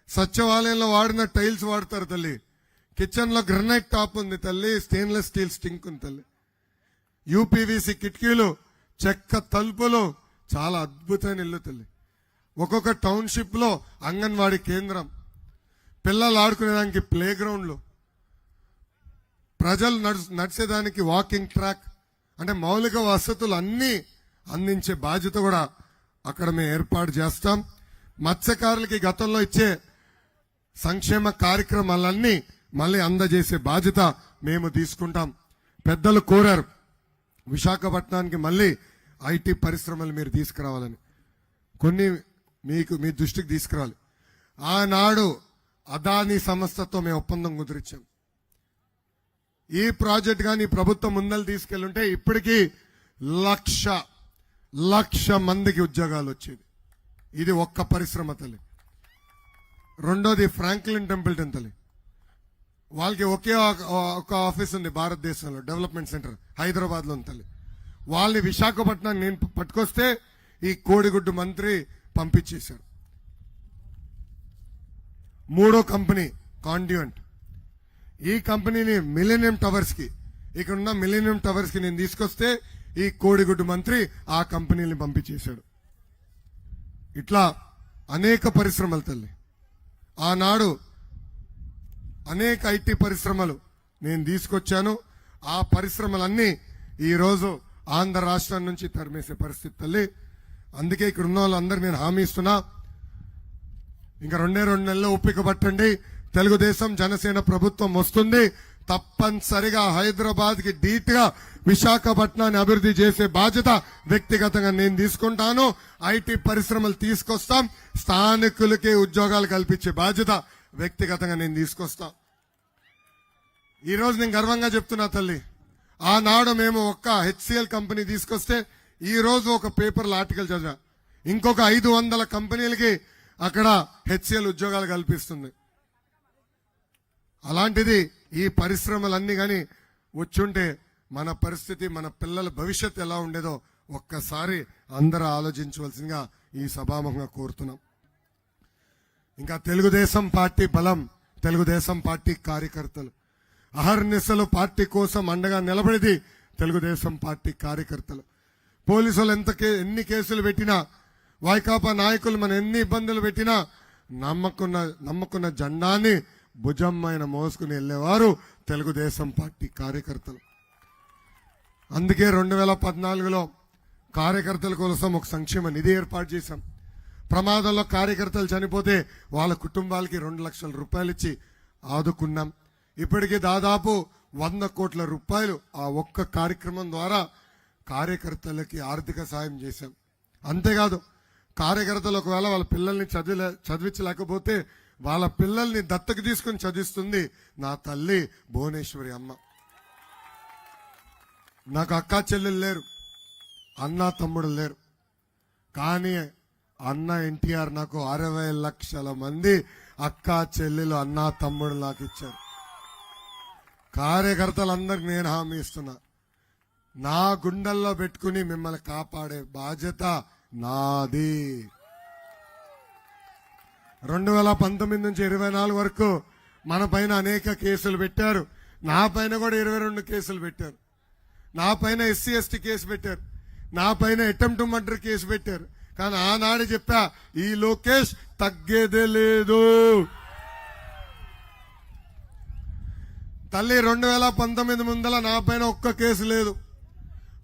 సచివాలయంలో వాడిన టైల్స్ వాడతారు తల్లి. కిచెన్ లో గ్రనైట్ టాప్ ఉంది తల్లి, స్టెయిన్లెస్ స్టీల్ స్టింక్ ఉంది తల్లి. యూపీవీసీ కిటికీలు, చెక్క తలుపులు, చాలా అద్భుతమైన ఇల్లు తల్లి. ఒక్కొక్క టౌన్షిప్ లో అంగన్వాడీ కేంద్రం, పిల్లలు ఆడుకునేదానికి ప్లే గ్రౌండ్లు, ప్రజలు నడిచేదానికి వాకింగ్ ట్రాక్, అంటే మౌలిక వసతులు అన్ని అందించే బాధ్యత కూడా అక్కడ మేము ఏర్పాటు చేస్తాం. మత్స్యకారులకి గతంలో ఇచ్చే సంక్షేమ కార్యక్రమాలన్నీ మళ్ళీ అందజేసే బాధ్యత మేము తీసుకుంటాం. పెద్దలు కోరారు విశాఖపట్నానికి మళ్ళీ ఐటీ పరిశ్రమలు మీరు తీసుకురావాలని, కొన్ని మీ దృష్టికి తీసుకురావాలి. ఆనాడు అదానీ సంస్థతో మేము ఒప్పందం కుదిరించాం. ఈ ప్రాజెక్ట్ కానీ ప్రభుత్వం ముందలు తీసుకెళ్లుంటే ఇప్పటికీ 1,00,000 మందికి ఉద్యోగాలు వచ్చేది. ఇది ఒక్క పరిశ్రమ తల్లి. రెండోది ఫ్రాంక్లిన్ టెంపుల్టన్ తల్లి, వాళ్ళకి ఒకే ఒక ఆఫీస్ ఉంది భారతదేశంలో, డెవలప్మెంట్ సెంటర్ హైదరాబాద్ లో ఉంది తల్లి. వాళ్ళని విశాఖపట్నం నేను పట్టుకొస్తే ఈ కోడిగుడ్డు మంత్రి పంపించేశారు. మూడో కంపెనీ కాండ్యూంట్. ఈ కంపెనీని మిలీనియం టవర్స్ కి, ఇక్కడున్న మిలీనియం టవర్స్ కి నేను తీసుకొస్తే ఈ కోడిగుడ్డు మంత్రి ఆ కంపెనీని పంపించేశాడు. ఇట్లా అనేక పరిశ్రమలు తల్లి. ఆనాడు అనేక ఐటీ పరిశ్రమలు నేను తీసుకొచ్చాను. ఆ పరిశ్రమలన్నీ ఈరోజు ఆంధ్ర రాష్ట్రం నుంచి తరిమేసే పరిస్థితి తల్లి. అందుకే ఇక్కడ ఉన్న వాళ్ళందరూ నేను హామీ ఇస్తున్నా, ఇంకా 2 నెలల్లో ఓపిక పట్టండి. తెలుగుదేశం జనసేన ప్రభుత్వం వస్తుంది. తప్పనిసరిగా హైదరాబాద్ కి ధీటుగా విశాఖపట్నాన్ని అభివృద్ధి చేసే బాధ్యత వ్యక్తిగతంగా నేను తీసుకుంటాను. ఐటీ పరిశ్రమలు తీసుకొస్తాం. స్థానికులకి ఉద్యోగాలు కల్పించే బాధ్యత వ్యక్తిగతంగా నేను తీసుకొస్తా. ఈ రోజు నేను గర్వంగా చెప్తున్నా తల్లి, ఆనాడు మేము ఒక్క హెచ్సిఎల్ కంపెనీ తీసుకొస్తే ఈ రోజు ఒక పేపర్లో ఆర్టికల్ చదివా, ఇంకొక 500 కంపెనీలకి అక్కడ హెచ్సిఎల్ ఉద్యోగాలు కల్పిస్తుంది. అలాంటిది ఈ పరిశ్రమలన్నీ కానీ వచ్చుంటే మన పరిస్థితి, మన పిల్లల భవిష్యత్తు ఎలా ఉండేదో ఒక్కసారి అందరూ ఆలోచించవలసిందిగా ఈ సభాముఖంగా కోరుతున్నాం. ఇంకా తెలుగుదేశం పార్టీ బలం, తెలుగుదేశం పార్టీ కార్యకర్తలు అహర్నిశలు పార్టీ కోసం అండగా నిలబడేది తెలుగుదేశం పార్టీ కార్యకర్తలు. పోలీసులు ఎన్ని కేసులు పెట్టినా, వైకాపా నాయకులు మన ఎన్ని ఇబ్బందులు పెట్టినా నమ్మకున్న జెండాన్ని భుజమ్మైన మోసుకుని వెళ్లేవారు తెలుగుదేశం పార్టీ కార్యకర్తలు. అందుకే 2014లో కార్యకర్తల కోసం ఒక సంక్షేమ నిధి ఏర్పాటు చేశాం. ప్రమాదంలో కార్యకర్తలు చనిపోతే వాళ్ళ కుటుంబాలకి 2 లక్షల రూపాయలు ఇచ్చి ఆదుకున్నాం. ఇప్పటికీ దాదాపు 100 కోట్ల రూపాయలు ఆ ఒక్క కార్యక్రమం ద్వారా కార్యకర్తలకి ఆర్థిక సాయం చేశాం. అంతేకాదు, కార్యకర్తలు ఒకవేళ వాళ్ళ పిల్లల్ని చదివించలేకపోతే వాళ్ళ పిల్లల్ని దత్తకు తీసుకుని చదివిస్తుంది నా తల్లి భువనేశ్వరి అమ్మ. నాకు అక్కా చెల్లెలు లేరు, అన్నా తమ్ముడు లేరు, కానీ అన్న ఎన్టీఆర్ నాకు 60 లక్షల మంది అక్కా చెల్లెలు అన్నా తమ్ముడు నాకు ఇచ్చారు. కార్యకర్తలందరికి నేను హామీ ఇస్తున్నా, నా గుండెల్లో పెట్టుకుని మిమ్మల్ని కాపాడే బాధ్యత నాది. 2019 నుంచి 24 వరకు మన పైన అనేక కేసులు పెట్టారు. నా పైన కూడా 22 కేసులు పెట్టారు. నా పైన ఎస్సీ ఎస్టీ కేసు పెట్టారు. నా పైన అటెంప్ట్ మర్డర్ కేసు పెట్టారు. కానీ ఆనాడు చెప్పా, ఈ లోకేష్ తగ్గేదే లేదు. తల్లి 2019 ముందల నా పైన ఒక్క కేసు లేదు.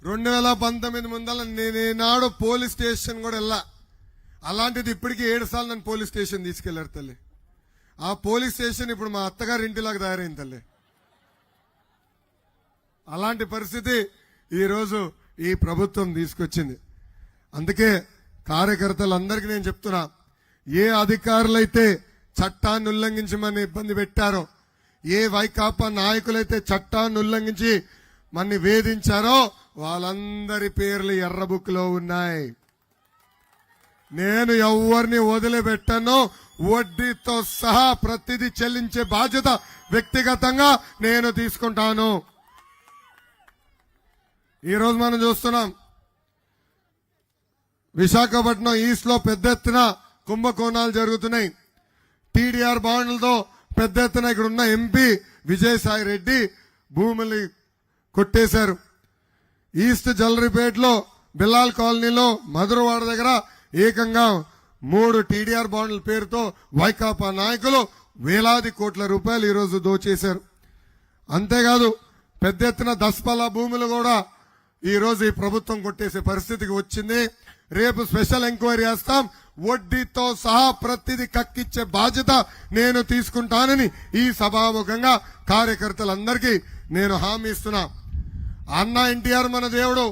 2019 ముందల నేనాడు పోలీస్ స్టేషన్ కూడా వెళ్ళా. అలాంటిది ఇప్పటికీ 7 సార్లు నన్ను పోలీస్ స్టేషన్ తీసుకెళ్లారు తల్లి. ఆ పోలీస్ స్టేషన్ ఇప్పుడు మా అత్తగారి ఇంటిలాగా తయారైంది తల్లి. అలాంటి పరిస్థితి ఈరోజు ఈ ప్రభుత్వం తీసుకొచ్చింది. అందుకే కార్యకర్తలందరికీ నేను చెప్తున్నా, ఏ అధికారులైతే చట్టాన్ని ఉల్లంఘించమని ఇబ్బంది పెట్టారో, ఏ వైకాపా నాయకులైతే చట్టాన్ని ఉల్లంఘించి మన్ని వేధించారో వాళ్ళందరి పేర్లు ఎర్ర బుక్ లో ఉన్నాయి. నేను ఎవరిని వదిలిపెట్టను. వడ్డీతో సహా ప్రతిదీ చెల్లించే బాధ్యత వ్యక్తిగతంగా నేను తీసుకుంటాను. ఈరోజు మనం చూస్తున్నాం, విశాఖపట్నం ఈస్ట్ లో పెద్ద ఎత్తున కుంభకోణాలు జరుగుతున్నాయి. టీడీఆర్ బాండ్లతో పెద్ద ఎత్తున ఇక్కడ ఉన్న ఎంపీ విజయసాయి రెడ్డి భూములు కొట్టేశారు. ఈస్ట్ జలరిపేటలో బిల్లాల్ కాలనీలో మధురవాడ దగ్గర ఏకంగా 3 టీడీఆర్ బాండ్ల పేరుతో వైకాపా నాయకులు వేలాది కోట్ల రూపాయలు ఈరోజు దోచేశారు. అంతేకాదు, పెద్ద ఎత్తున దస్పల్లా భూములు కూడా ఈ రోజు ఈ ప్రభుత్వం కొట్టేసే పరిస్థితికి వచ్చింది. రేపు స్పెషల్ ఎంక్వైరీ చేస్తాం. వడ్డీతో సహా ప్రతిదీ కక్కిచ్చే బాధ్యత నేను తీసుకుంటానని ఈ సభాముఖంగా కార్యకర్తలందరికీ నేను హామీ ఇస్తున్నా. అన్న ఎన్టీఆర్ మన దేవుడు,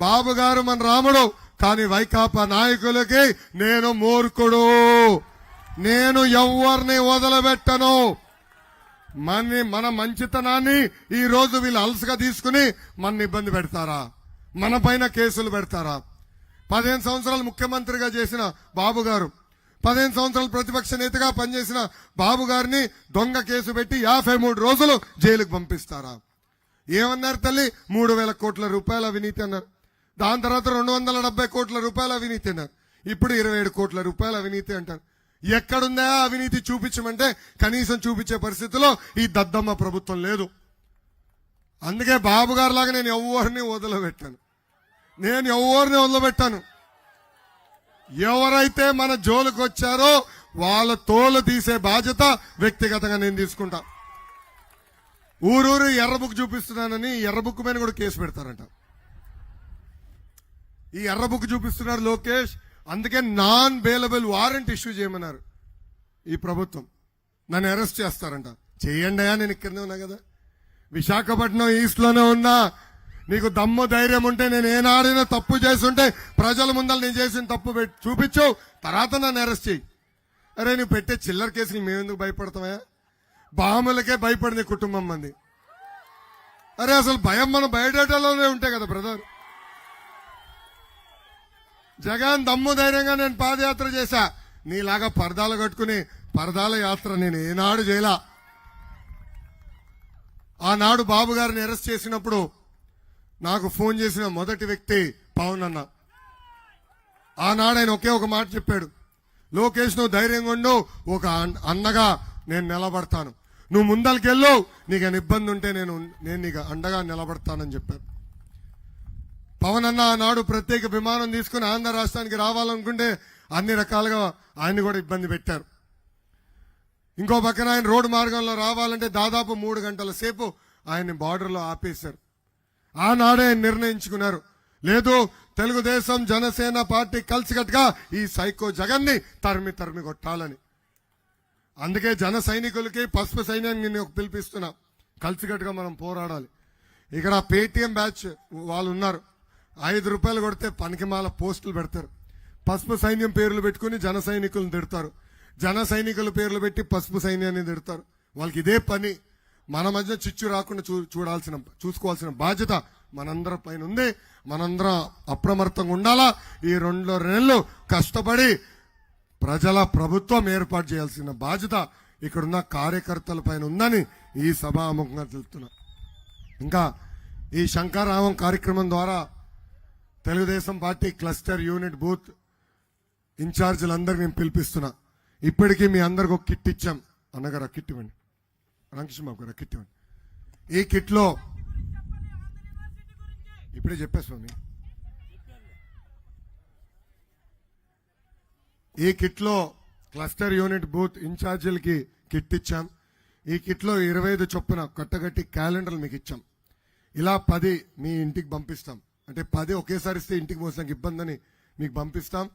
బాబు గారు మన రాముడు, కానీ వైకాపా నాయకులకి నేను మూర్ఖుడు. నేను ఎవరిని వదలబెట్టను. మన మంచితనాన్ని ఈ రోజు వీళ్ళు అలసగా తీసుకుని మన ఇబ్బంది పెడతారా? మన పైన కేసులు పెడతారా? 15 సంవత్సరాలు ముఖ్యమంత్రిగా చేసిన బాబు గారు, 15 సంవత్సరాలు ప్రతిపక్ష నేతగా పనిచేసిన బాబు గారిని దొంగ కేసు పెట్టి 53 రోజులు జైలుకు పంపిస్తారా? ఏమన్నారు తల్లి? 3,000 కోట్ల రూపాయల అవినీతి అన్నారు. దాని తర్వాత 270 కోట్ల రూపాయల అవినీతి అన్నారు. ఇప్పుడు 27 కోట్ల రూపాయల అవినీతి అంటారు. ఎక్కడుందా అవినీతి చూపించమంటే కనీసం చూపించే పరిస్థితిలో ఈ దద్దమ్మ ప్రభుత్వం లేదు. అందుకే బాబు గారు లాగా నేను ఎవరిని వదిలిపెట్టాను. ఎవరైతే మన జోలికి వచ్చారో వాళ్ళ తోలు తీసే బాధ్యత వ్యక్తిగతంగా నేను తీసుకుంటా. ఊరూరు ఎర్ర బుక్ చూపిస్తున్నానని ఎర్ర బుక్ మీద కూడా కేసు పెడతారంట. ఈ ఎర్ర బుక్ చూపిస్తున్నారు లోకేష్. అందుకే నాన్ బెయిలబుల్ వారెంట్ ఇష్యూ చేయమన్నారు ఈ ప్రభుత్వం. నన్ను అరెస్ట్ చేస్తారంట. చేయండి అయ్యా, నేను ఇక్కడనే ఉన్నా కదా, విశాఖపట్నం ఈస్ట్ లోనే ఉన్నా. నీకు దమ్ము ధైర్యం ఉంటే నేను ఏనాడైనా తప్పు చేస్తుంటే ప్రజల ముందర నేను చేసిన తప్పు చూపించు, తర్వాత నన్ను అరెస్ట్ చేయి. అరే నువ్వు పెట్టే చిల్లర కేసులు మేమెందుకు భయపడతామా? బాములకే భయపడింది కుటుంబం మంది. అరే అసలు భయం మనం బయటలోనే ఉంటాయి కదా బ్రదర్. జగన్ దమ్ము ధైర్యంగా నేను పాదయాత్ర చేశా. నీలాగా పరదాలు కట్టుకుని పరదాల యాత్ర నేను ఏనాడు చేయలా. ఆనాడు బాబు గారిని అరెస్ట్ చేసినప్పుడు నాకు ఫోన్ చేసిన మొదటి వ్యక్తి పవన్ అన్న. ఆనాడు ఆయన ఒకే ఒక మాట చెప్పాడు, లోకేష్ నువ్వు ధైర్యంగా ఉండు, ఒక అన్నగా నేను నిలబడతాను, నువ్వు ముందరికెళ్ళు, నీకు ఇబ్బంది ఉంటే నేను నీకు అండగా నిలబడతానని చెప్పాను. పవన్ అన్న ఆనాడు ప్రత్యేక విమానం తీసుకుని ఆంధ్ర రాష్ట్రానికి రావాలనుకుంటే అన్ని రకాలుగా ఆయన్ని కూడా ఇబ్బంది పెట్టారు. ఇంకో పక్కన ఆయన రోడ్డు మార్గంలో రావాలంటే దాదాపు 3 గంటల సేపు ఆయన్ని బార్డర్లో ఆపేశారు. ఆనాడే ఆయన నిర్ణయించుకున్నారు, లేదు తెలుగుదేశం జనసేన పార్టీ కలిసికట్టుగా ఈ సైకో జగన్ని తరిమి కొట్టాలని. అందుకే జన సైనికులకి పసుపు సైన్యాన్ని నేను పిలిపిస్తున్నా, కలిసికట్టుగా మనం పోరాడాలి. ఇక్కడ పేటీఎం బ్యాచ్ వాళ్ళు ఉన్నారు, 5 రూపాయలు కొడితే పనికిమాల పోస్టులు పెడతారు. పసుపు సైన్యం పేర్లు పెట్టుకుని జన సైనికులను తిడతారు, జన సైనికుల పేర్లు పెట్టి పసుపు సైన్యాన్ని తిడతారు. వాళ్ళకి ఇదే పని. మన మధ్య చిచ్చు రాకుండా చూసుకోవాల్సిన బాధ్యత మనందరి పైన ఉంది. మనందరం అప్రమత్తంగా ఉండాలా. ఈ 2 నెలలు కష్టపడి ప్రజల ప్రభుత్వం ఏర్పాటు చేయాల్సిన బాధ్యత ఇక్కడున్న కార్యకర్తల పైన ఉందని ఈ సభాముఖంగా తెలుస్తున్నా. ఇంకా ఈ శంకరామం కార్యక్రమం ద్వారా Telugudesam party cluster unit booth ఇన్ఛార్జీలందరికీ నేను పిలిపిస్తున్నా. ఇప్పటికీ మీ అందరికి ఒక కిట్ ఇచ్చాం. అన్నగారు కిట్ ఇవ్వండి, రామకృష్ణబాబు గారు కిట్ ఇవ్వండి. ఈ కిట్ లో ఇప్పుడే చెప్పా స్వామి, ఈ కిట్ లో క్లస్టర్ యూనిట్ బూత్ ఇన్ఛార్జీలకి కిట్ ఇచ్చాం. ఈ కిట్ లో 25 చొప్పున కట్టగట్టి క్యాలెండర్లు మీకు ఇచ్చాం. ఇలా 10 మీ ఇంటికి పంపిస్తాం. అంటే 10 ఒకేసారి ఇస్తే ఇంటికి మోసడానికి ఇబ్బంది అని మీకు పంపిస్తాం.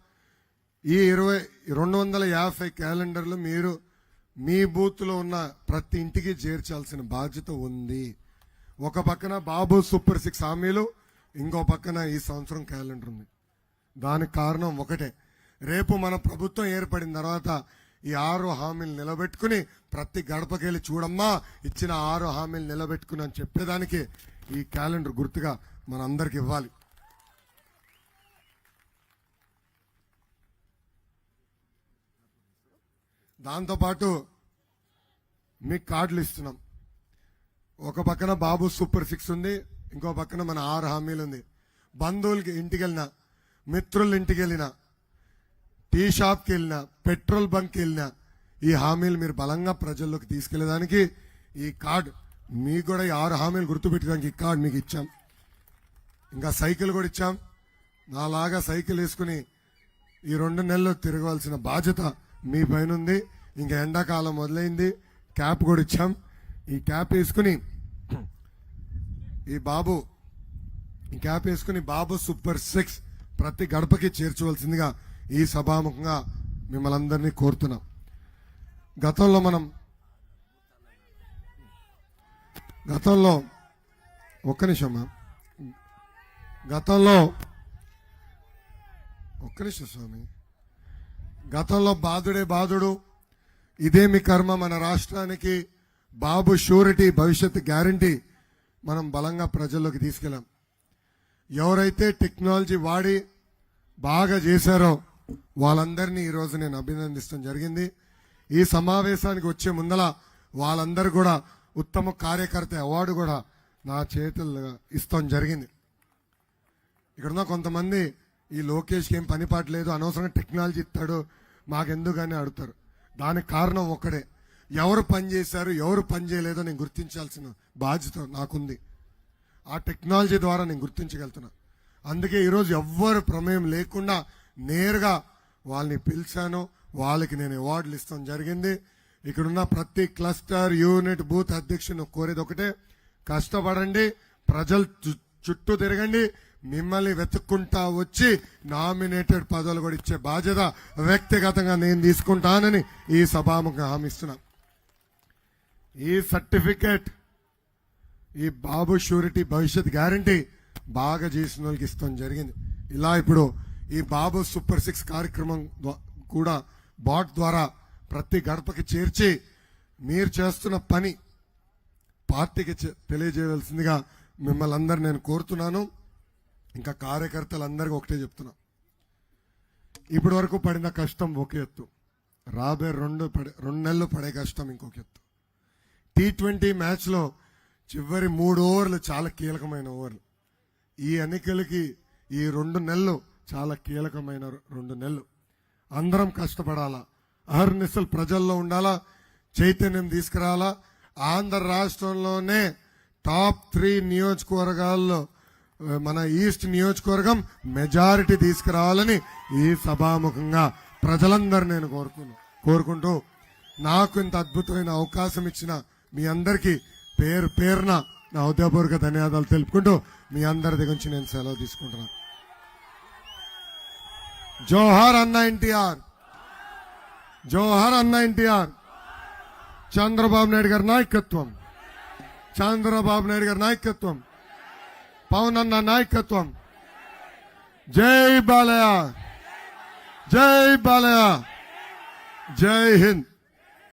ఈ 250 క్యాలెండర్లు మీరు మీ బూత్ లో ఉన్న ప్రతి ఇంటికి చేర్చాల్సిన బాధ్యత ఉంది. ఒక పక్కన బాబు సూపర్ 6 హామీలు, ఇంకో పక్కన ఈ సంవత్సరం క్యాలెండర్ ఉంది. దానికి కారణం ఒకటే, రేపు మన ప్రభుత్వం ఏర్పడిన తర్వాత ఈ 6 హామీలు నిలబెట్టుకుని ప్రతి గడపకెళ్ళి చూడమ్మా ఇచ్చిన 6 హామీలు నిలబెట్టుకుని అని చెప్పేదానికి ఈ క్యాలెండర్ గుర్తుగా మనందరికి ఇవ్వాలి. దాంతోపాటు మీకు కార్డులు ఇస్తున్నాం. ఒక పక్కన బాబు సూపర్ 6 ఉంది, ఇంకో పక్కన మన 6 హామీలు ఉంది. బంధువులకి ఇంటికి వెళ్ళినా, మిత్రుల ఇంటికి వెళ్ళినా, టీ షాప్కి వెళ్ళినా, పెట్రోల్ బంక్కి వెళ్ళినా ఈ హామీలు మీరు బలంగా ప్రజల్లోకి తీసుకెళ్లేదానికి ఈ కార్డు మీకు కూడా ఈ 6 హామీలు గుర్తుపెట్టడానికి ఈ కార్డు మీకు ఇచ్చాం. ఇంకా సైకిల్ కూడా ఇచ్చాం. నాలాగా సైకిల్ వేసుకుని ఈ 2 నెలలు తిరగవలసిన బాధ్యత మీ పైన ఉంది. ఇంకా ఎండాకాలం మొదలైంది, క్యాప్ కూడా ఇచ్చాం. ఈ క్యాప్ వేసుకుని ఈ క్యాప్ వేసుకుని బాబు సూపర్ 6 ప్రతి గడపకి చేర్చవలసిందిగా ఈ సభాముఖంగా మిమ్మల్ని అందరినీ కోరుతున్నాం. గతంలో ఒక్క నిమిషం స్వామి, గతంలో బాధుడు ఇదే మీ కర్మ మన రాష్ట్రానికి బాబు షూరిటీ భవిష్యత్ గ్యారంటీ మనం బలంగా ప్రజల్లోకి తీసుకెళ్ళాం. ఎవరైతే టెక్నాలజీ వాడి బాగా చేశారో వాళ్ళందరినీ ఈరోజు నేను అభినందించడం జరిగింది. ఈ సమావేశానికి వచ్చే ముందల వాళ్ళందరూ కూడా ఉత్తమ కార్యకర్త అవార్డు కూడా నా చేతుల్లో ఇస్తాం జరిగింది. ఇక్కడున్న కొంతమంది ఈ లోకేష్కి ఏం పని పాట లేదు, అనవసరంగా టెక్నాలజీ ఇస్తాడు మాకెందుకని అడుగుతారు. దానికి కారణం ఒక్కడే, ఎవరు పని చేశారు ఎవరు పని చేయలేదో నేను గుర్తించాల్సిన బాధ్యత నాకుంది. ఆ టెక్నాలజీ ద్వారా నేను గుర్తించగలుగుతున్నా. అందుకే ఈరోజు ఎవ్వరు ప్రమేయం లేకుండా నేరుగా వాళ్ళని పిలిచాను, వాళ్ళకి నేను అవార్డులు ఇస్తాం జరిగింది. ఇక్కడున్న ప్రతి క్లస్టర్ యూనిట్ బూత్ అధ్యక్షుని కోరేది ఒకటే, కష్టపడండి, ప్రజలు చుట్టూ తిరగండి, మిమ్మల్ని వెతుక్కుంటా వచ్చి నామినేటెడ్ పదవులు కూడా ఇచ్చే బాధ్యత వ్యక్తిగతంగా నేను తీసుకుంటానని ఈ సభాముఖంగా హామీ ఇస్తున్నా. ఈ సర్టిఫికేట్, ఈ బాబు షూరిటీ భవిష్యత్ గ్యారంటీ బాగా చేసిన వాళ్ళకి ఇస్తాం జరిగింది. ఇలా ఇప్పుడు ఈ బాబు సూపర్ 6 కార్యక్రమం కూడా బాట్ ద్వారా ప్రతి గడపకి చేర్చి మీరు చేస్తున్న పని పార్టీకి తెలియజేయవలసిందిగా మిమ్మల్ని అందరు నేను కోరుతున్నాను. ఇంకా కార్యకర్తలందరికీ ఒకటే చెప్తున్నా, ఇప్పటి వరకు పడిన కష్టం ఒక ఎత్తు, రాబోయే 2 నెలలు పడే కష్టం ఇంకొక ఎత్తు. T20 మ్యాచ్లో చివరి 3 ఓవర్లు చాలా కీలకమైన ఓవర్లు. ఈ ఎన్నికలకి ఈ 2 నెలలు చాలా కీలకమైన 2 నెలలు. అందరం కష్టపడాలా, అహర్నిశలు ప్రజల్లో ఉండాలా, చైతన్యం తీసుకురావాలా. ఆంధ్ర రాష్ట్రంలోనే టాప్ 3 నియోజకవర్గాల్లో మన ఈస్ట్ నియోజకవర్గం మెజారిటీ తీసుకురావాలని ఈ సభాముఖంగా ప్రజలందరూ నేను కోరుకుంటూ నాకు ఇంత అద్భుతమైన అవకాశం ఇచ్చిన మీ అందరికీ పేరు పేరున నా హృదయపూర్వక ధన్యవాదాలు తెలుపుకుంటూ మీ అందరి దగ్గర నుంచి నేను సెలవు తీసుకుంటున్నాను. జోహార్ అన్న ఎన్టీఆర్, జోహార్ అన్న ఎన్టీఆర్. చంద్రబాబు నాయుడు గారి నాయకత్వం, చంద్రబాబు నాయుడు గారి నాయకత్వం, పవన్ అన్న నాయకత్వం. జై బాలయ్య, జై బాలయ్య, జై హింద్.